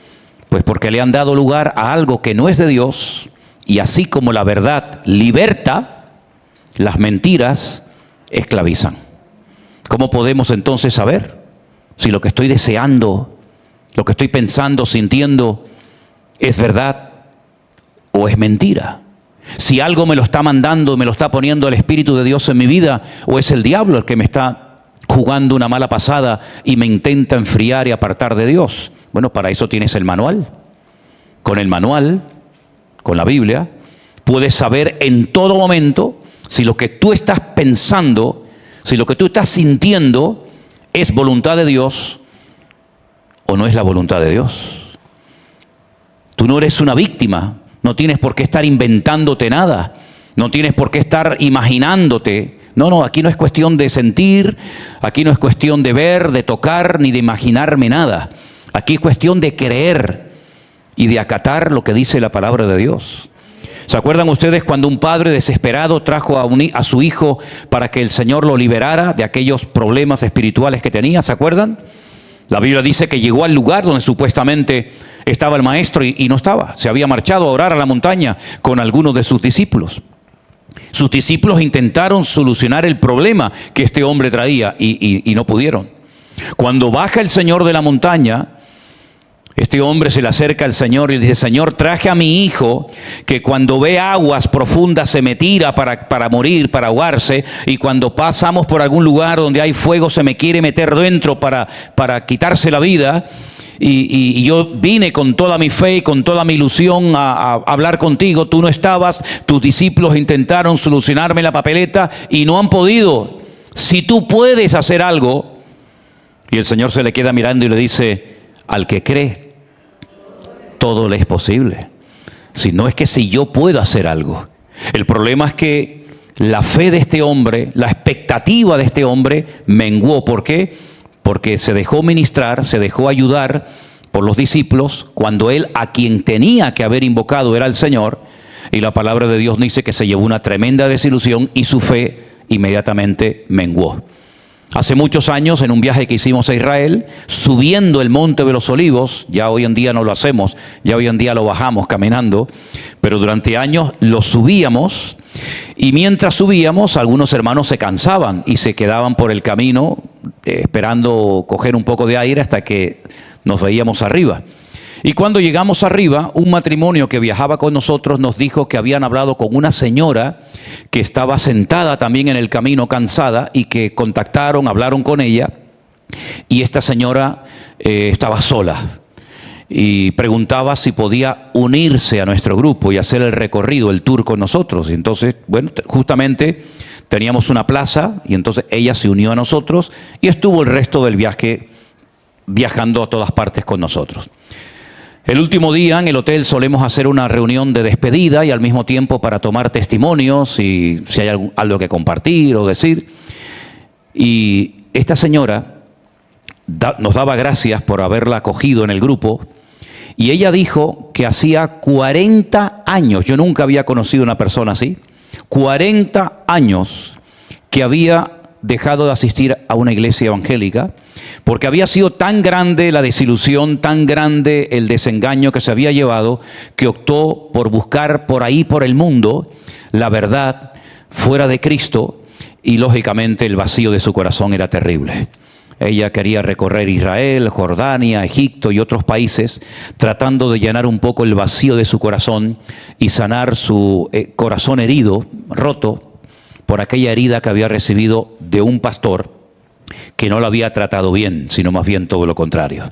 Pues porque le han dado lugar a algo que no es de Dios. Y así como la verdad liberta, las mentiras esclavizan. ¿Cómo podemos entonces saber si lo que estoy deseando, lo que estoy pensando, sintiendo, es verdad o es mentira? Si algo me lo está mandando, me lo está poniendo el Espíritu de Dios en mi vida, o es el diablo el que me está jugando una mala pasada y me intenta enfriar y apartar de Dios. Bueno, para eso tienes el manual. Con el manual, con la Biblia, puedes saber en todo momento si lo que tú estás pensando, si lo que tú estás sintiendo es voluntad de Dios o no es la voluntad de Dios. Tú no eres una víctima, no tienes por qué estar inventándote nada, no tienes por qué estar imaginándote. No, aquí no es cuestión de sentir, aquí no es cuestión de ver, de tocar, ni de imaginarme nada. Aquí es cuestión de creer y de acatar lo que dice la palabra de Dios. ¿Se acuerdan ustedes cuando un padre desesperado trajo a su hijo para que el Señor lo liberara de aquellos problemas espirituales que tenía? ¿Se acuerdan? La Biblia dice que llegó al lugar donde supuestamente Estaba el maestro y no estaba. Se había marchado a orar a la montaña con algunos de sus discípulos. Sus discípulos intentaron solucionar el problema que este hombre traía y no pudieron. Cuando baja el Señor de la montaña, este hombre se le acerca al Señor y le dice: Señor, traje a mi hijo que cuando ve aguas profundas se me tira para morir, para ahogarse, y cuando pasamos por algún lugar donde hay fuego se me quiere meter dentro para quitarse la vida. Y yo vine con toda mi fe y con toda mi ilusión a hablar contigo. Tú no estabas, tus discípulos intentaron solucionarme la papeleta y no han podido. Si tú puedes hacer algo. Y el Señor se le queda mirando y le dice: al que cree, todo le es posible. Si no es que si yo puedo hacer algo. El problema es que la fe de este hombre, la expectativa de este hombre menguó. ¿Por qué? Porque se dejó ministrar, se dejó ayudar por los discípulos, cuando él a quien tenía que haber invocado era el Señor. Y la palabra de Dios dice que se llevó una tremenda desilusión y su fe inmediatamente menguó. Hace muchos años, en un viaje que hicimos a Israel, subiendo el Monte de los Olivos, ya hoy en día no lo hacemos, ya hoy en día lo bajamos caminando, pero durante años lo subíamos, y mientras subíamos algunos hermanos se cansaban y se quedaban por el camino esperando coger un poco de aire hasta que nos veíamos arriba. Y cuando llegamos arriba, un matrimonio que viajaba con nosotros nos dijo que habían hablado con una señora que estaba sentada también en el camino cansada, y que contactaron, hablaron con ella, y esta señora estaba sola y preguntaba si podía unirse a nuestro grupo y hacer el recorrido, el tour con nosotros. Y entonces, bueno, justamente teníamos una plaza y entonces ella se unió a nosotros y estuvo el resto del viaje viajando a todas partes con nosotros. El último día en el hotel solemos hacer una reunión de despedida y al mismo tiempo para tomar testimonios y si hay algo que compartir o decir. Y esta señora nos daba gracias por haberla acogido en el grupo, y ella dijo que hacía 40 años, yo nunca había conocido una persona así, 40 años que había dejado de asistir a una iglesia evangélica, porque había sido tan grande la desilusión, tan grande el desengaño que se había llevado, que optó por buscar por ahí, por el mundo, la verdad fuera de Cristo, y lógicamente el vacío de su corazón era terrible. Ella quería recorrer Israel, Jordania, Egipto y otros países, tratando de llenar un poco el vacío de su corazón y sanar su corazón herido, roto, por aquella herida que había recibido de un pastor que no lo había tratado bien, sino más bien todo lo contrario.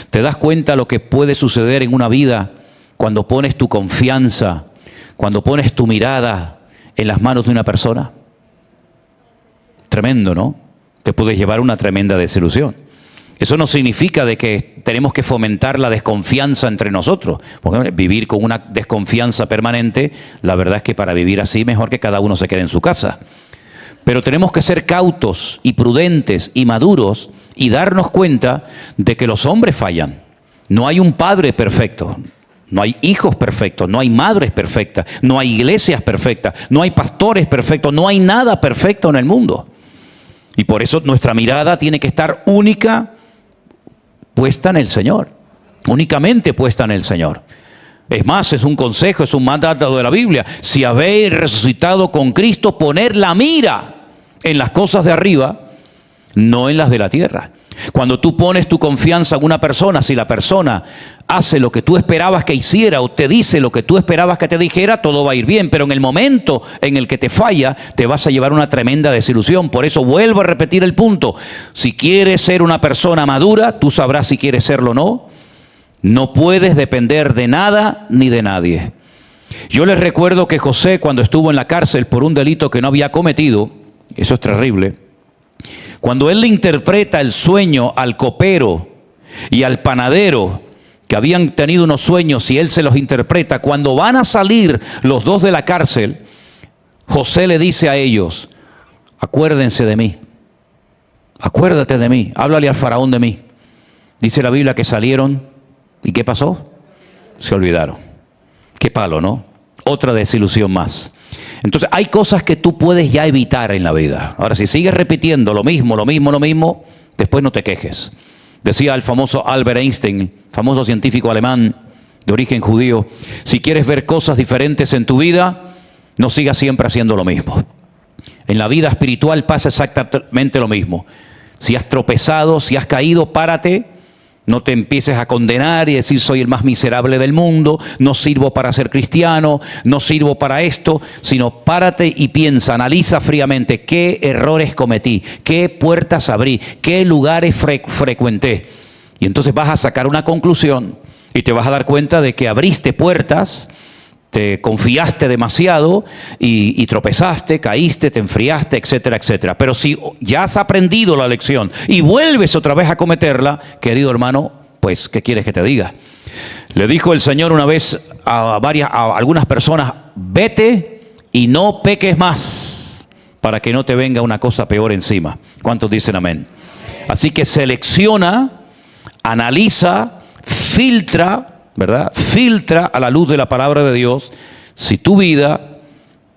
¿Te das cuenta lo que puede suceder en una vida cuando pones tu confianza, cuando pones tu mirada en las manos de una persona? Tremendo, ¿no? Te puedes llevar una tremenda desilusión. Eso no significa de que tenemos que fomentar la desconfianza entre nosotros, porque vivir con una desconfianza permanente, la verdad es que para vivir así mejor que cada uno se quede en su casa. Pero tenemos que ser cautos y prudentes y maduros y darnos cuenta de que los hombres fallan. No hay un padre perfecto, no hay hijos perfectos, no hay madres perfectas, no hay iglesias perfectas, no hay pastores perfectos, no hay nada perfecto en el mundo. Y por eso nuestra mirada tiene que estar única, puesta en el Señor, únicamente puesta en el Señor. Es más, es un consejo, es un mandato de la Biblia. Si habéis resucitado con Cristo, poner la mira en las cosas de arriba, no en las de la tierra. Cuando tú pones tu confianza en una persona, si la persona hace lo que tú esperabas que hiciera o te dice lo que tú esperabas que te dijera, todo va a ir bien. Pero en el momento en el que te falla, te vas a llevar una tremenda desilusión. Por eso vuelvo a repetir el punto. Si quieres ser una persona madura, tú sabrás si quieres serlo o no. No puedes depender de nada ni de nadie. Yo les recuerdo que José, cuando estuvo en la cárcel por un delito que no había cometido, eso es terrible, cuando él le interpreta el sueño al copero y al panadero, que habían tenido unos sueños y él se los interpreta, cuando van a salir los dos de la cárcel, José le dice a ellos: acuérdense de mí, acuérdate de mí, háblale al faraón de mí. Dice la Biblia que salieron, ¿y qué pasó? Se olvidaron. Qué palo, ¿no? Otra desilusión más. Entonces hay cosas que tú puedes ya evitar en la vida. Ahora, si sigues repitiendo lo mismo, después no te quejes. Decía el famoso Albert Einstein, famoso científico alemán de origen judío: si quieres ver cosas diferentes en tu vida, no sigas siempre haciendo lo mismo. En la vida espiritual pasa exactamente lo mismo. Si has tropezado, si has caído, párate. No te empieces a condenar y decir soy el más miserable del mundo, no sirvo para ser cristiano, no sirvo para esto, sino párate y piensa, analiza fríamente qué errores cometí, qué puertas abrí, qué lugares frecuenté. Y entonces vas a sacar una conclusión y te vas a dar cuenta de que abriste puertas, te confiaste demasiado y tropezaste, caíste, te enfriaste, etcétera, etcétera. Pero si ya has aprendido la lección y vuelves otra vez a cometerla, querido hermano, pues, ¿qué quieres que te diga? Le dijo el Señor una vez a algunas personas: vete y no peques más, para que no te venga una cosa peor encima. ¿Cuántos dicen amén? Así que selecciona, analiza, filtra, ¿verdad? Filtra a la luz de la palabra de Dios si tu vida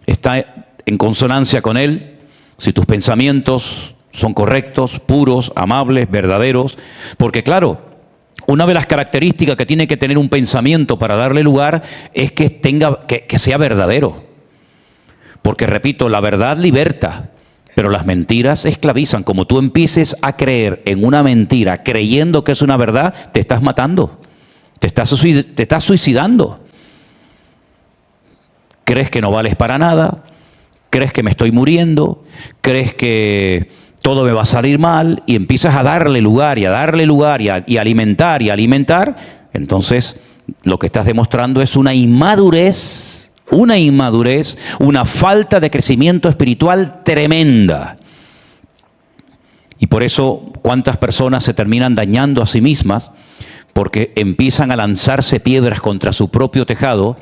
está en consonancia con Él, si tus pensamientos son correctos, puros, amables, verdaderos. Porque claro, una de las características que tiene que tener un pensamiento para darle lugar es que sea verdadero. Porque repito, la verdad liberta, pero las mentiras esclavizan. Como tú empieces a creer en una mentira creyendo que es una verdad, te estás matando. Te estás suicidando. Crees que no vales para nada, crees que me estoy muriendo, crees que todo me va a salir mal y empiezas a darle lugar y a darle lugar y alimentar y alimentar. Entonces lo que estás demostrando es una inmadurez, una falta de crecimiento espiritual tremenda. Y por eso cuántas personas se terminan dañando a sí mismas, porque empiezan a lanzarse piedras contra su propio tejado,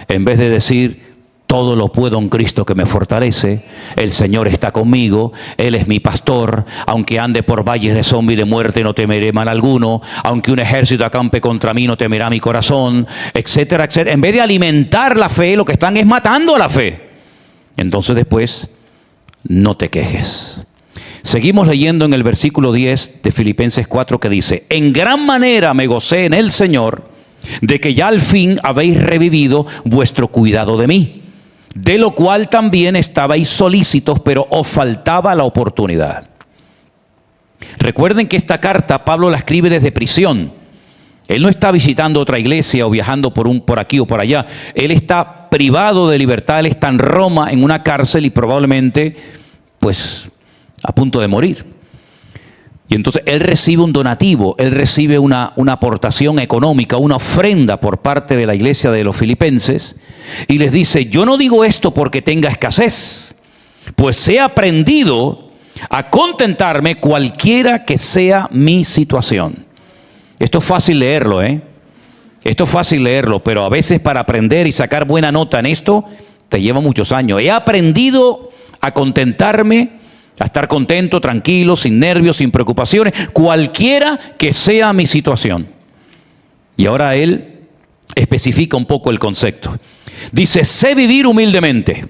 en vez de decir, todo lo puedo en Cristo que me fortalece, el Señor está conmigo, Él es mi pastor, aunque ande por valles de sombra y de muerte no temeré mal alguno, aunque un ejército acampe contra mí no temerá mi corazón, etcétera, etcétera. En vez de alimentar la fe, lo que están es matando a la fe. Entonces después, no te quejes. Seguimos leyendo en el versículo 10 de Filipenses 4, que dice: en gran manera me gocé en el Señor de que ya al fin habéis revivido vuestro cuidado de mí, de lo cual también estabais solícitos, pero os faltaba la oportunidad. Recuerden que esta carta Pablo la escribe desde prisión. Él no está visitando otra iglesia o viajando por aquí o por allá. Él está privado de libertad, él está en Roma en una cárcel y probablemente pues a punto de morir. Y entonces él recibe un donativo, él recibe una aportación económica, una ofrenda por parte de la iglesia de los filipenses, y les dice: yo no digo esto porque tenga escasez, pues he aprendido a contentarme cualquiera que sea mi situación. Esto es fácil leerlo, Esto es fácil leerlo, pero a veces para aprender y sacar buena nota en esto te lleva muchos años. He aprendido a contentarme, a estar contento, tranquilo, sin nervios, sin preocupaciones, cualquiera que sea mi situación. Y ahora él especifica un poco el concepto. Dice: sé vivir humildemente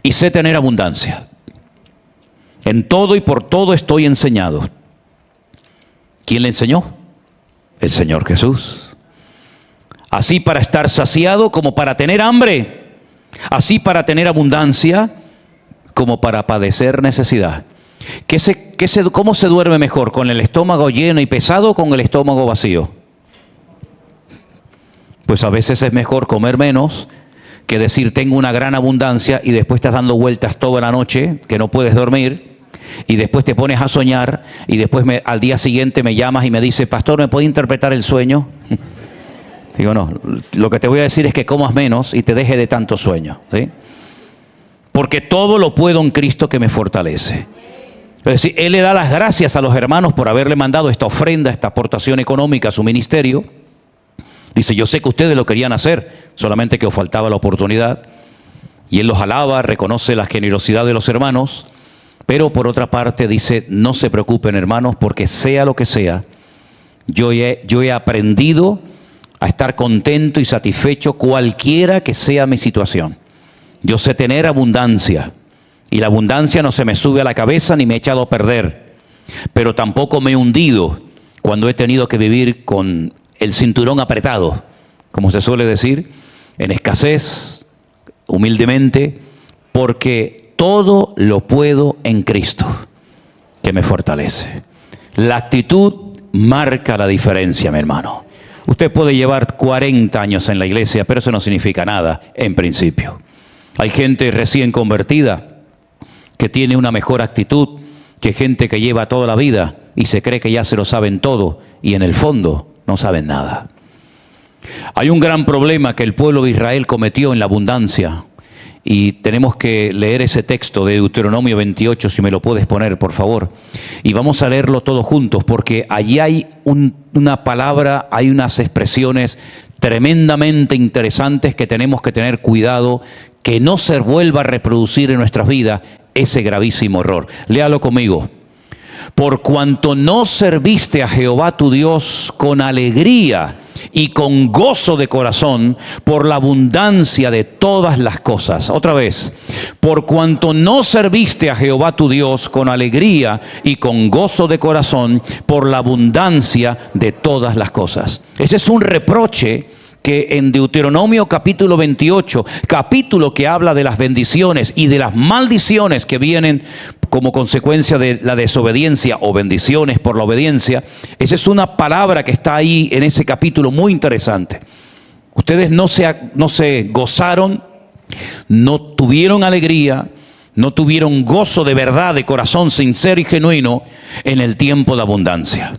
y sé tener abundancia. En todo y por todo estoy enseñado. ¿Quién le enseñó? El Señor Jesús. Así para estar saciado como para tener hambre, así para tener abundancia como para padecer necesidad. ¿Cómo se duerme mejor? ¿Con el estómago lleno y pesado o con el estómago vacío? Pues a veces es mejor comer menos que decir tengo una gran abundancia y después estás dando vueltas toda la noche que no puedes dormir y después te pones a soñar y después al día siguiente me llamas y me dices: pastor, ¿me puede interpretar el sueño? Digo, no, lo que te voy a decir es que comas menos y te deje de tanto sueño, ¿sí? Porque todo lo puedo en Cristo que me fortalece. Es decir, Él le da las gracias a los hermanos por haberle mandado esta ofrenda, esta aportación económica a su ministerio. Dice: yo sé que ustedes lo querían hacer, solamente que os faltaba la oportunidad. Y Él los alaba, reconoce la generosidad de los hermanos. Pero por otra parte dice: no se preocupen, hermanos, porque sea lo que sea, yo he aprendido a estar contento y satisfecho cualquiera que sea mi situación. Yo sé tener abundancia, y la abundancia no se me sube a la cabeza ni me he echado a perder, pero tampoco me he hundido, cuando he tenido que vivir con el cinturón apretado, como se suele decir, en escasez, humildemente, porque todo lo puedo en Cristo, que me fortalece. La actitud marca la diferencia, mi hermano. Usted puede llevar 40 años en la iglesia, pero eso no significa nada en principio. Hay gente recién convertida que tiene una mejor actitud que gente que lleva toda la vida y se cree que ya se lo saben todo y en el fondo no saben nada. Hay un gran problema que el pueblo de Israel cometió en la abundancia y tenemos que leer ese texto de Deuteronomio 28, si me lo puedes poner, por favor. Y vamos a leerlo todos juntos porque allí hay una palabra, hay unas expresiones tremendamente interesantes que tenemos que tener cuidado que no se vuelva a reproducir en nuestras vidas ese gravísimo error. Léalo conmigo. Por cuanto no serviste a Jehová tu Dios con alegría y con gozo de corazón por la abundancia de todas las cosas. Otra vez, por cuanto no serviste a Jehová tu Dios con alegría y con gozo de corazón por la abundancia de todas las cosas. Ese es un reproche que en Deuteronomio capítulo 28, capítulo que habla de las bendiciones y de las maldiciones que vienen como consecuencia de la desobediencia o bendiciones por la obediencia. Esa es una palabra que está ahí en ese capítulo muy interesante. Ustedes no se gozaron, no tuvieron alegría, no tuvieron gozo de verdad, de corazón sincero y genuino en el tiempo de abundancia.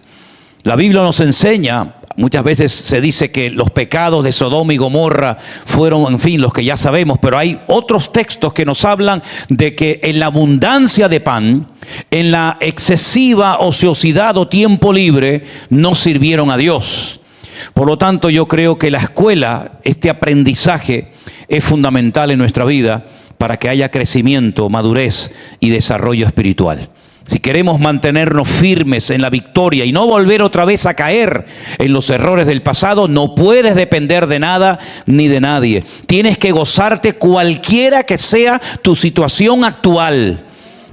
La Biblia nos enseña, muchas veces se dice que los pecados de Sodoma y Gomorra fueron, en fin, los que ya sabemos, pero hay otros textos que nos hablan de que en la abundancia de pan, en la excesiva ociosidad o tiempo libre, no sirvieron a Dios. Por lo tanto, yo creo que la escuela, este aprendizaje, es fundamental en nuestra vida para que haya crecimiento, madurez y desarrollo espiritual. Si queremos mantenernos firmes en la victoria y no volver otra vez a caer en los errores del pasado, no puedes depender de nada ni de nadie. Tienes que gozarte cualquiera que sea tu situación actual.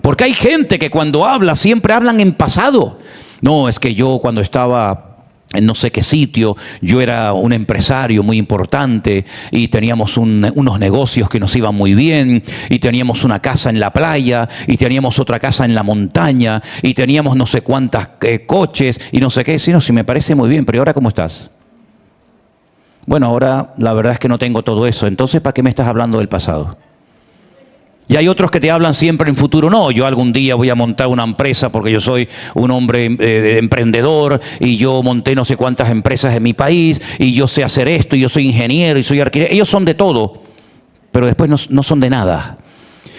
Porque hay gente que cuando habla siempre hablan en pasado. No, es que yo cuando estaba en no sé qué sitio, yo era un empresario muy importante y teníamos unos negocios que nos iban muy bien y teníamos una casa en la playa y teníamos otra casa en la montaña y teníamos no sé cuántas coches y no sé qué. Sí, no, sí me parece muy bien, pero ¿y ahora cómo estás? Bueno, ahora la verdad es que no tengo todo eso. Entonces, ¿para qué me estás hablando del pasado? Y hay otros que te hablan siempre en futuro. No, yo algún día voy a montar una empresa porque yo soy un hombre emprendedor y yo monté no sé cuántas empresas en mi país y yo sé hacer esto y yo soy ingeniero y soy arquitecto. Ellos son de todo, pero después no son de nada.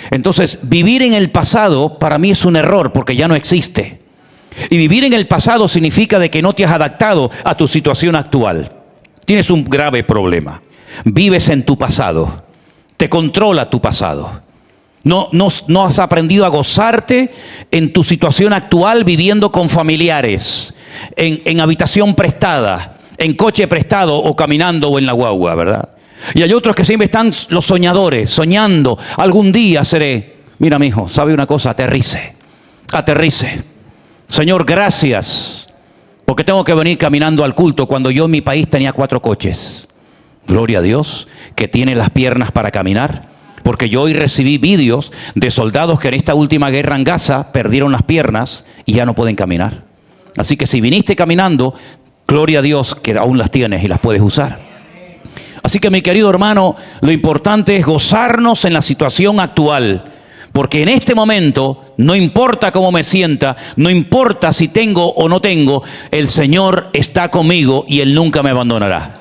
Entonces, vivir en el pasado para mí es un error porque ya no existe. Y vivir en el pasado significa de que no te has adaptado a tu situación actual. Tienes un grave problema. Vives en tu pasado. Te controla tu pasado. No has aprendido a gozarte en tu situación actual viviendo con familiares, en habitación prestada, en coche prestado o caminando o en la guagua, ¿verdad? Y hay otros que siempre están los soñadores, soñando, algún día seré. Mira, mijo, ¿sabe una cosa? Aterrice. Señor, gracias, porque tengo que venir caminando al culto cuando yo en mi país tenía 4 coches. Gloria a Dios, que tiene las piernas para caminar. Porque yo hoy recibí vídeos de soldados que en esta última guerra en Gaza perdieron las piernas y ya no pueden caminar. Así que si viniste caminando, gloria a Dios que aún las tienes y las puedes usar. Así que mi querido hermano, lo importante es gozarnos en la situación actual. Porque en este momento, no importa cómo me sienta, no importa si tengo o no tengo, el Señor está conmigo y Él nunca me abandonará.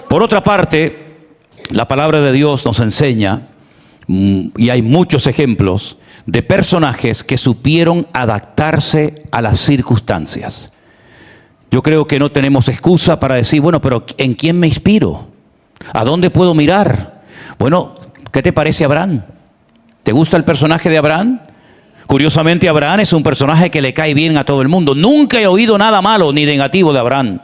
Por otra parte, la palabra de Dios nos enseña, y hay muchos ejemplos, de personajes que supieron adaptarse a las circunstancias. Yo creo que no tenemos excusa para decir, bueno, pero ¿en quién me inspiro? ¿A dónde puedo mirar? Bueno, ¿qué te parece Abraham? ¿Te gusta el personaje de Abraham? Curiosamente, Abraham es un personaje que le cae bien a todo el mundo. Nunca he oído nada malo ni negativo de Abraham.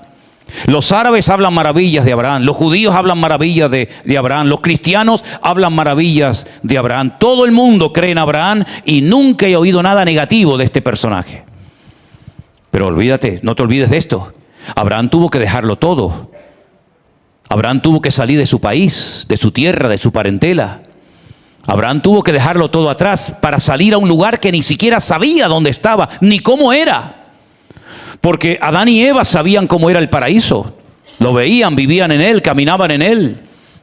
Los árabes hablan maravillas de Abraham, los judíos hablan maravillas de Abraham, los cristianos hablan maravillas de Abraham. Todo el mundo cree en Abraham y nunca he oído nada negativo de este personaje. Pero olvídate, no te olvides de esto. Abraham tuvo que dejarlo todo. Abraham tuvo que salir de su país, de su tierra, de su parentela. Abraham tuvo que dejarlo todo atrás para salir a un lugar que ni siquiera sabía dónde estaba, ni cómo era. Porque Adán y Eva sabían cómo era el paraíso. Lo veían, vivían en él, caminaban en él.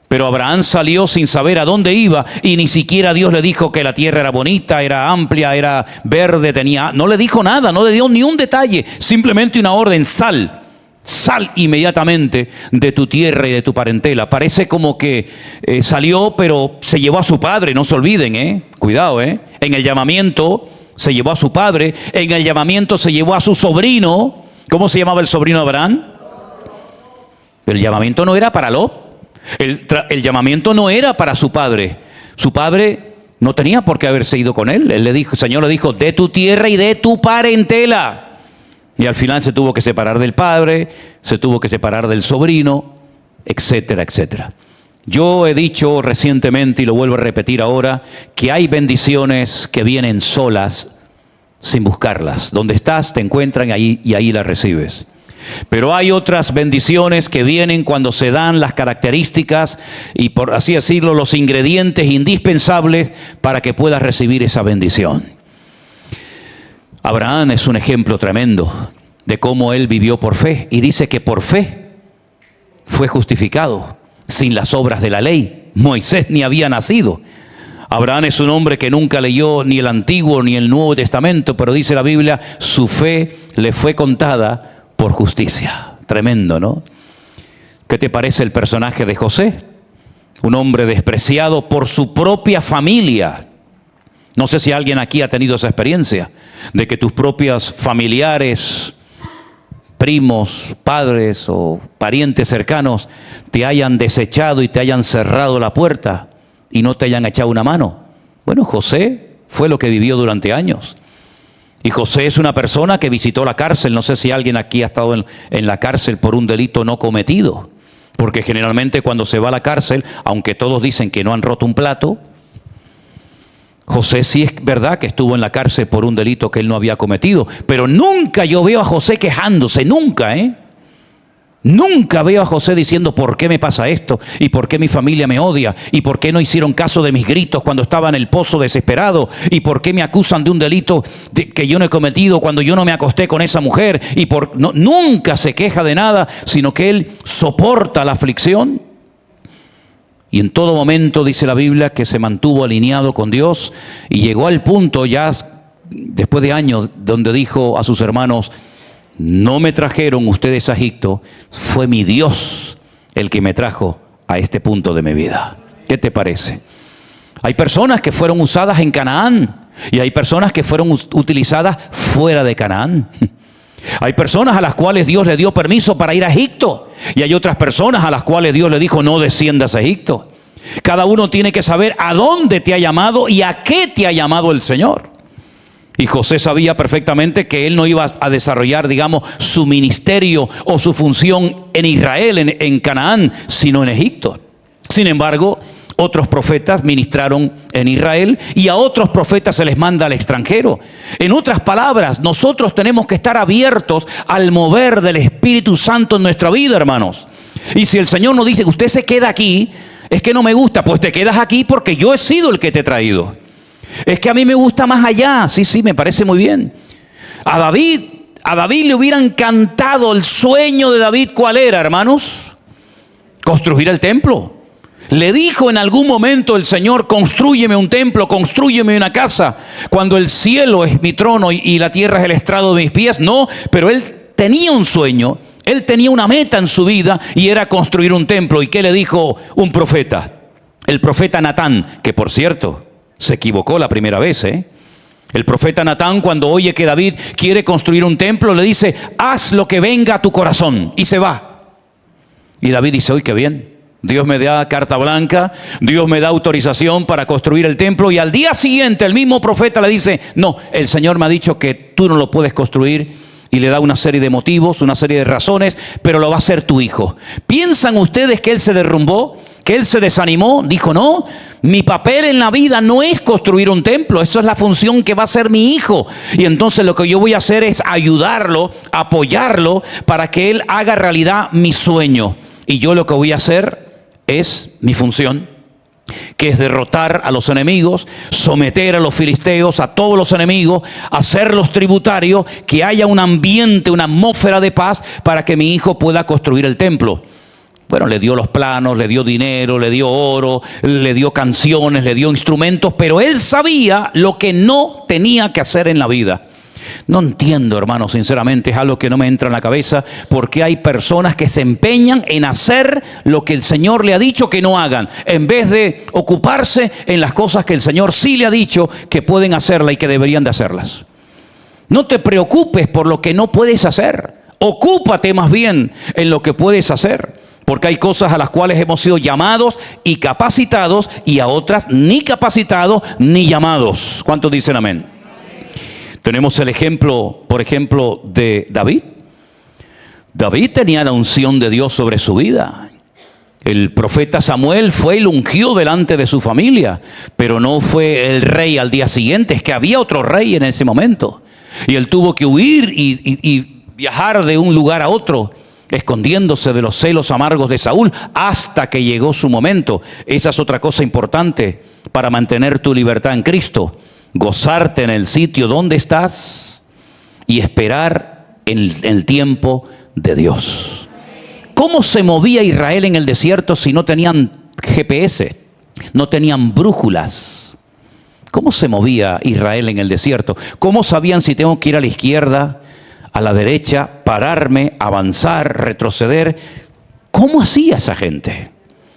Pero Abraham salió sin saber a dónde iba y ni siquiera Dios le dijo que la tierra era bonita, era amplia, era verde, no le dijo nada, no le dio ni un detalle, simplemente una orden: sal inmediatamente de tu tierra y de tu parentela. Parece como que salió, pero se llevó a su padre, no se olviden, cuidado, en el llamamiento se llevó a su padre, en el llamamiento se llevó a su sobrino. ¿Cómo se llamaba el sobrino de Abraham? El llamamiento no era para Lot. El llamamiento no era para su padre. Su padre no tenía por qué haberse ido con él. El Señor le dijo: de tu tierra y de tu parentela. Y al final se tuvo que separar del padre, se tuvo que separar del sobrino, etcétera, etcétera. Yo he dicho recientemente, y lo vuelvo a repetir ahora, que hay bendiciones que vienen solas, sin buscarlas. Donde estás, te encuentran y ahí las recibes. Pero hay otras bendiciones que vienen cuando se dan las características y, por así decirlo, los ingredientes indispensables para que puedas recibir esa bendición. Abraham es un ejemplo tremendo de cómo él vivió por fe, y dice que por fe fue justificado sin las obras de la ley. Moisés ni había nacido. Abraham es un hombre que nunca leyó ni el Antiguo ni el Nuevo Testamento, pero dice la Biblia, su fe le fue contada por justicia. Tremendo, ¿no? ¿Qué te parece el personaje de José? Un hombre despreciado por su propia familia. No sé si alguien aquí ha tenido esa experiencia, de que tus propios familiares, primos, padres o parientes cercanos te hayan desechado y te hayan cerrado la puerta y no te hayan echado una mano. Bueno, José fue lo que vivió durante años. Y José es una persona que visitó la cárcel. No sé si alguien aquí ha estado en la cárcel por un delito no cometido. Porque generalmente cuando se va a la cárcel, aunque todos dicen que no han roto un plato, José sí es verdad que estuvo en la cárcel por un delito que él no había cometido. Pero nunca yo veo a José quejándose, nunca, Nunca veo a José diciendo: ¿por qué me pasa esto? ¿Y por qué mi familia me odia? ¿Y por qué no hicieron caso de mis gritos cuando estaba en el pozo desesperado? ¿Y por qué me acusan de un delito que yo no he cometido cuando yo no me acosté con esa mujer? Nunca se queja de nada, sino que él soporta la aflicción. Y en todo momento dice la Biblia que se mantuvo alineado con Dios, y llegó al punto ya después de años donde dijo a sus hermanos: no me trajeron ustedes a Egipto, fue mi Dios el que me trajo a este punto de mi vida. ¿Qué te parece? Hay personas que fueron usadas en Canaán y hay personas que fueron utilizadas fuera de Canaán. Hay personas a las cuales Dios le dio permiso para ir a Egipto, y hay otras personas a las cuales Dios le dijo: no desciendas a Egipto. Cada uno tiene que saber a dónde te ha llamado y a qué te ha llamado el Señor. Y José sabía perfectamente que él no iba a desarrollar, digamos, su ministerio o su función en Israel, en Canaán, sino en Egipto. Sin embargo, otros profetas ministraron en Israel y a otros profetas se les manda al extranjero. En otras palabras, nosotros tenemos que estar abiertos al mover del Espíritu Santo en nuestra vida, hermanos. Y si el Señor nos dice: usted se queda aquí, es que no me gusta, pues te quedas aquí porque yo he sido el que te he traído. Es que a mí me gusta más allá. Sí, me parece muy bien. A David le hubiera encantado. El sueño de David, ¿cuál era, hermanos? Construir el templo. Le dijo en algún momento el Señor: constrúyeme un templo, constrúyeme una casa, cuando el cielo es mi trono y la tierra es el estrado de mis pies. No, pero él tenía un sueño, él tenía una meta en su vida, y era construir un templo. ¿Y qué le dijo un profeta? El profeta Natán, que por cierto se equivocó la primera vez, El profeta Natán, cuando oye que David quiere construir un templo, le dice: haz lo que venga a tu corazón, y se va. Y David dice: uy, qué bien, Dios me da carta blanca, Dios me da autorización para construir el templo. Y al día siguiente el mismo profeta le dice: no, el Señor me ha dicho que tú no lo puedes construir. Y le da una serie de motivos, una serie de razones, pero lo va a hacer tu hijo. ¿Piensan ustedes que él se derrumbó? ¿Que él se desanimó? Dijo: no, Mi papel en la vida no es construir un templo, eso es la función que va a hacer mi hijo. Y entonces lo que yo voy a hacer es ayudarlo, apoyarlo para que él haga realidad mi sueño. Y yo lo que voy a hacer es mi función, que es derrotar a los enemigos, someter a los filisteos, a todos los enemigos, hacerlos tributarios, que haya un ambiente, una atmósfera de paz para que mi hijo pueda construir el templo. Bueno, le dio los planos, le dio dinero, le dio oro, le dio canciones, le dio instrumentos, pero él sabía lo que no tenía que hacer en la vida. No entiendo, hermano, sinceramente, es algo que no me entra en la cabeza, porque hay personas que se empeñan en hacer lo que el Señor le ha dicho que no hagan, en vez de ocuparse en las cosas que el Señor sí le ha dicho que pueden hacerlas y que deberían de hacerlas. No te preocupes por lo que no puedes hacer, ocúpate más bien en lo que puedes hacer. Porque hay cosas a las cuales hemos sido llamados y capacitados, y a otras ni capacitados ni llamados. ¿Cuántos dicen amén? Tenemos el ejemplo, por ejemplo, de David. David tenía la unción de Dios sobre su vida. El profeta Samuel fue y lo ungió delante de su familia, pero no fue el rey al día siguiente, es que había otro rey en ese momento. Y él tuvo que huir y viajar de un lugar a otro, escondiéndose de los celos amargos de Saúl hasta que llegó su momento. Esa es otra cosa importante para mantener tu libertad en Cristo. Gozarte en el sitio donde estás y esperar en el tiempo de Dios. ¿Cómo se movía Israel en el desierto si no tenían GPS? No tenían brújulas. ¿Cómo se movía Israel en el desierto? ¿Cómo sabían si tengo que ir a la izquierda, a la derecha, pararme, avanzar, retroceder? ¿Cómo hacía esa gente?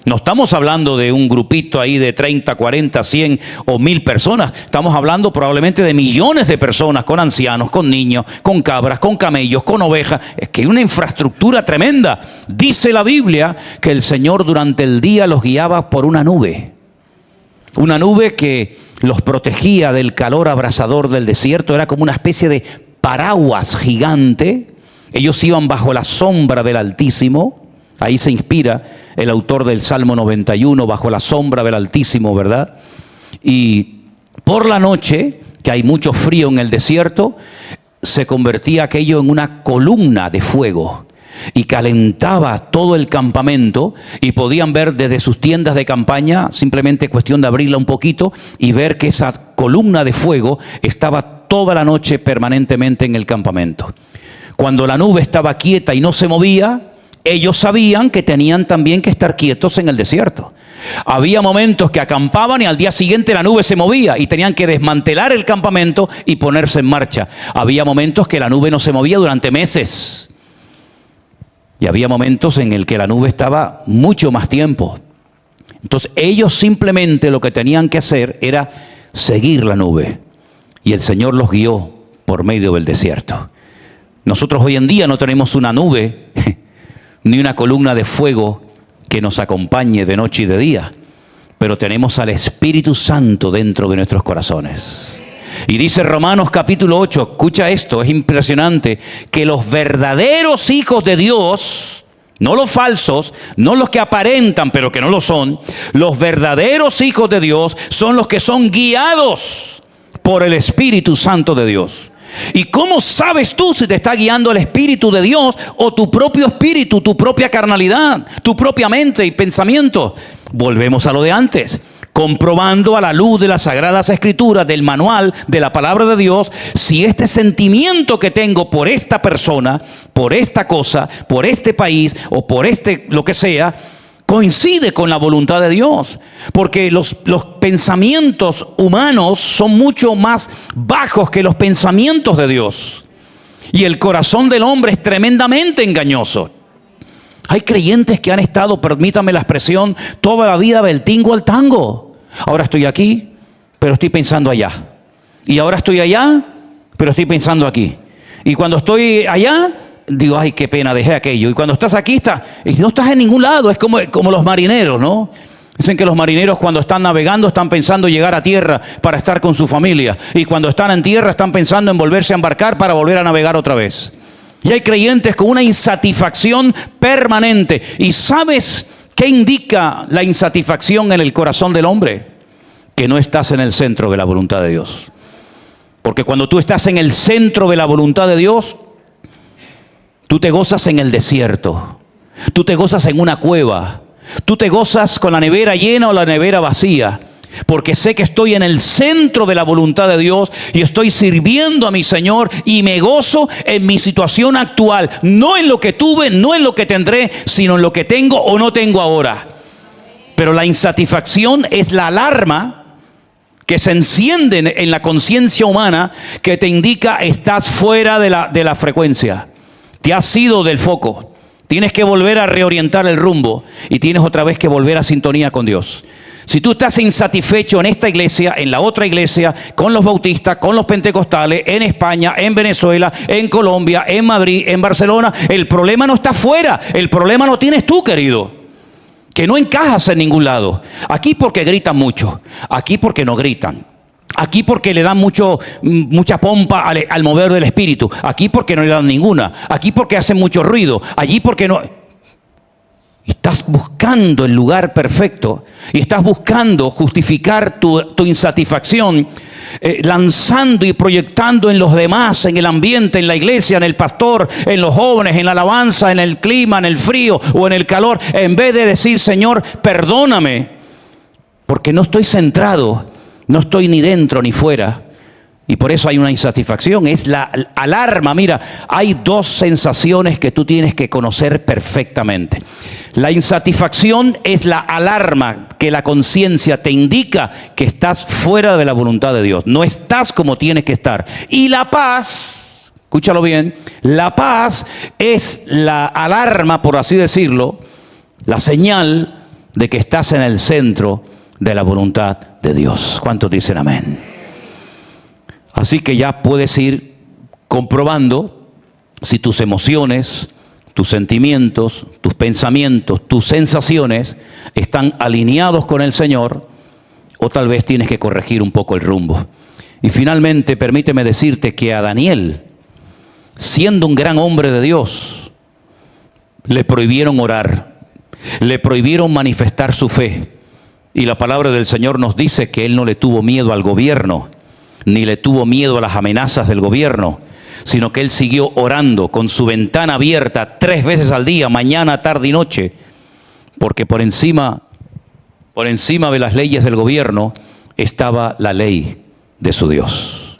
No estamos hablando de un grupito ahí de 30, 40, 100 o 1000 personas. Estamos hablando probablemente de millones de personas, con ancianos, con niños, con cabras, con camellos, con ovejas. Es que hay una infraestructura tremenda. Dice la Biblia que el Señor durante el día los guiaba por una nube. Una nube que los protegía del calor abrasador del desierto. Era como una especie de paraguas gigante. Ellos iban bajo la sombra del Altísimo. Ahí se inspira el autor del Salmo 91, bajo la sombra del Altísimo, ¿verdad? Y por la noche, que hay mucho frío en el desierto, se convertía aquello en una columna de fuego y calentaba todo el campamento, y podían ver desde sus tiendas de campaña, simplemente cuestión de abrirla un poquito y ver que esa columna de fuego estaba toda la noche permanentemente en el campamento. Cuando la nube estaba quieta y no se movía, ellos sabían que tenían también que estar quietos en el desierto. Había momentos que acampaban y al día siguiente la nube se movía y tenían que desmantelar el campamento y ponerse en marcha. Había momentos que la nube no se movía durante meses. Y había momentos en el que la nube estaba mucho más tiempo. Entonces ellos simplemente lo que tenían que hacer era seguir la nube. Y el Señor los guió por medio del desierto. Nosotros hoy en día no tenemos una nube ni una columna de fuego que nos acompañe de noche y de día, pero tenemos al Espíritu Santo dentro de nuestros corazones. Y dice Romanos capítulo 8, escucha esto, es impresionante, que los verdaderos hijos de Dios, no los falsos, no los que aparentan pero que no lo son, los verdaderos hijos de Dios son los que son guiados por el Espíritu Santo de Dios. ¿Y cómo sabes tú si te está guiando el Espíritu de Dios o tu propio espíritu, tu propia carnalidad, tu propia mente y pensamiento? Volvemos a lo de antes, comprobando a la luz de las Sagradas Escrituras, del manual, de la palabra de Dios, si este sentimiento que tengo por esta persona, por esta cosa, por este país o por lo que sea, coincide con la voluntad de Dios. Porque los pensamientos humanos son mucho más bajos que los pensamientos de Dios. Y el corazón del hombre es tremendamente engañoso. Hay creyentes que han estado, permítame la expresión, toda la vida del tingo al tango. Ahora estoy aquí, pero estoy pensando allá. Y ahora estoy allá, pero estoy pensando aquí. Y cuando estoy allá, digo, ay, qué pena, dejé aquello. Y cuando estás aquí, no estás en ningún lado. Es como los marineros, ¿no? Dicen que los marineros cuando están navegando están pensando llegar a tierra para estar con su familia. Y cuando están en tierra están pensando en volverse a embarcar para volver a navegar otra vez. Y hay creyentes con una insatisfacción permanente. ¿Y sabes qué indica la insatisfacción en el corazón del hombre? que no estás en el centro de la voluntad de Dios. Porque cuando tú estás en el centro de la voluntad de Dios, tú te gozas en el desierto, tú te gozas en una cueva, tú te gozas con la nevera llena o la nevera vacía, porque sé que estoy en el centro de la voluntad de Dios y estoy sirviendo a mi Señor y me gozo en mi situación actual, no en lo que tuve, no en lo que tendré, sino en lo que tengo o no tengo ahora. Pero la insatisfacción es la alarma que se enciende en la conciencia humana, que te indica estás fuera de la frecuencia, te has ido del foco, tienes que volver a reorientar el rumbo y tienes otra vez que volver a sintonía con Dios. Si tú estás insatisfecho en esta iglesia, en la otra iglesia, con los bautistas, con los pentecostales, en España, en Venezuela, en Colombia, en Madrid, en Barcelona, el problema no está fuera, el problema lo tienes tú, querido, que no encajas en ningún lado. Aquí porque gritan mucho, aquí porque no gritan, aquí porque le dan mucha pompa al mover del espíritu, aquí porque no le dan ninguna, aquí porque hacen mucho ruido, allí porque no. Y estás buscando el lugar perfecto y estás buscando justificar tu insatisfacción, lanzando y proyectando en los demás, en el ambiente, en la iglesia, en el pastor, en los jóvenes, en la alabanza, en el clima, en el frío o en el calor, en vez de decir: Señor, perdóname, porque no estoy centrado, no estoy ni dentro ni fuera. Y por eso hay una insatisfacción, es la alarma. Mira, hay dos sensaciones que tú tienes que conocer perfectamente. La insatisfacción es la alarma que la conciencia te indica que estás fuera de la voluntad de Dios. No estás como tienes que estar. Y la paz, escúchalo bien, la paz es la alarma, por así decirlo, la señal de que estás en el centro de la voluntad de Dios. ¿Cuántos dicen amén? Así que ya puedes ir comprobando si tus emociones, tus sentimientos, tus pensamientos, tus sensaciones están alineados con el Señor, o tal vez tienes que corregir un poco el rumbo. Y finalmente, permíteme decirte que a Daniel, siendo un gran hombre de Dios, le prohibieron orar, le prohibieron manifestar su fe. Y la palabra del Señor nos dice que él no le tuvo miedo al gobierno, ni le tuvo miedo a las amenazas del gobierno, sino que él siguió orando con su ventana abierta 3 veces al día, mañana, tarde y noche, porque por encima de las leyes del gobierno estaba la ley de su Dios.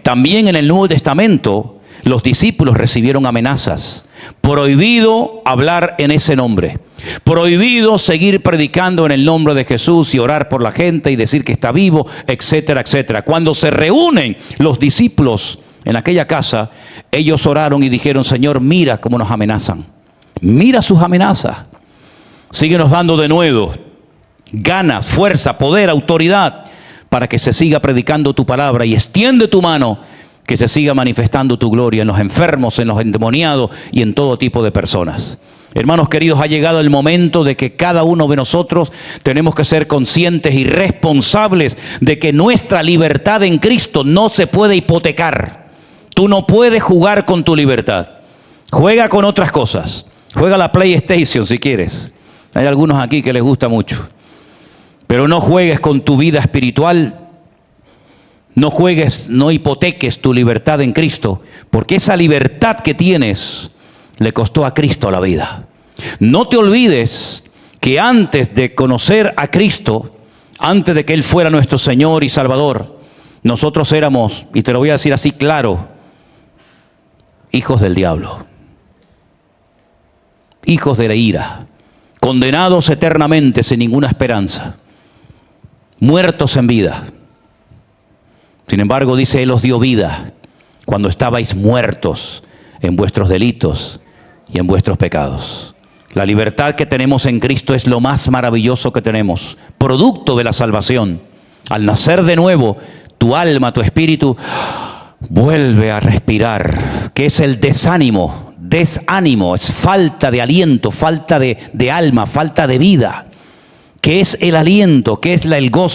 También en el Nuevo Testamento los discípulos recibieron amenazas: prohibido hablar en ese nombre, prohibido seguir predicando en el nombre de Jesús y orar por la gente y decir que está vivo, etcétera, etcétera. Cuando se reúnen los discípulos en aquella casa, ellos oraron y dijeron: Señor, mira cómo nos amenazan, mira sus amenazas, síguenos dando de nuevo ganas, fuerza, poder, autoridad para que se siga predicando tu palabra, y extiende tu mano que se siga manifestando tu gloria en los enfermos, en los endemoniados y en todo tipo de personas. Hermanos queridos, ha llegado el momento de que cada uno de nosotros tenemos que ser conscientes y responsables de que nuestra libertad en Cristo no se puede hipotecar. Tú no puedes jugar con tu libertad. Juega con otras cosas. Juega la PlayStation si quieres. Hay algunos aquí que les gusta mucho. Pero no juegues con tu vida espiritual. No juegues, no hipoteques tu libertad en Cristo, porque esa libertad que tienes le costó a Cristo la vida. No te olvides que antes de conocer a Cristo, antes de que Él fuera nuestro Señor y Salvador, nosotros éramos, y te lo voy a decir así claro, hijos del diablo, hijos de la ira, condenados eternamente sin ninguna esperanza, muertos en vida. Sin embargo, dice, Él os dio vida cuando estabais muertos en vuestros delitos y en vuestros pecados. La libertad que tenemos en Cristo es lo más maravilloso que tenemos, producto de la salvación. Al nacer de nuevo, tu alma, tu espíritu vuelve a respirar, que es el desánimo, es falta de aliento, falta de alma, falta de vida. ¿Qué es el aliento? ¿Qué es el gozo?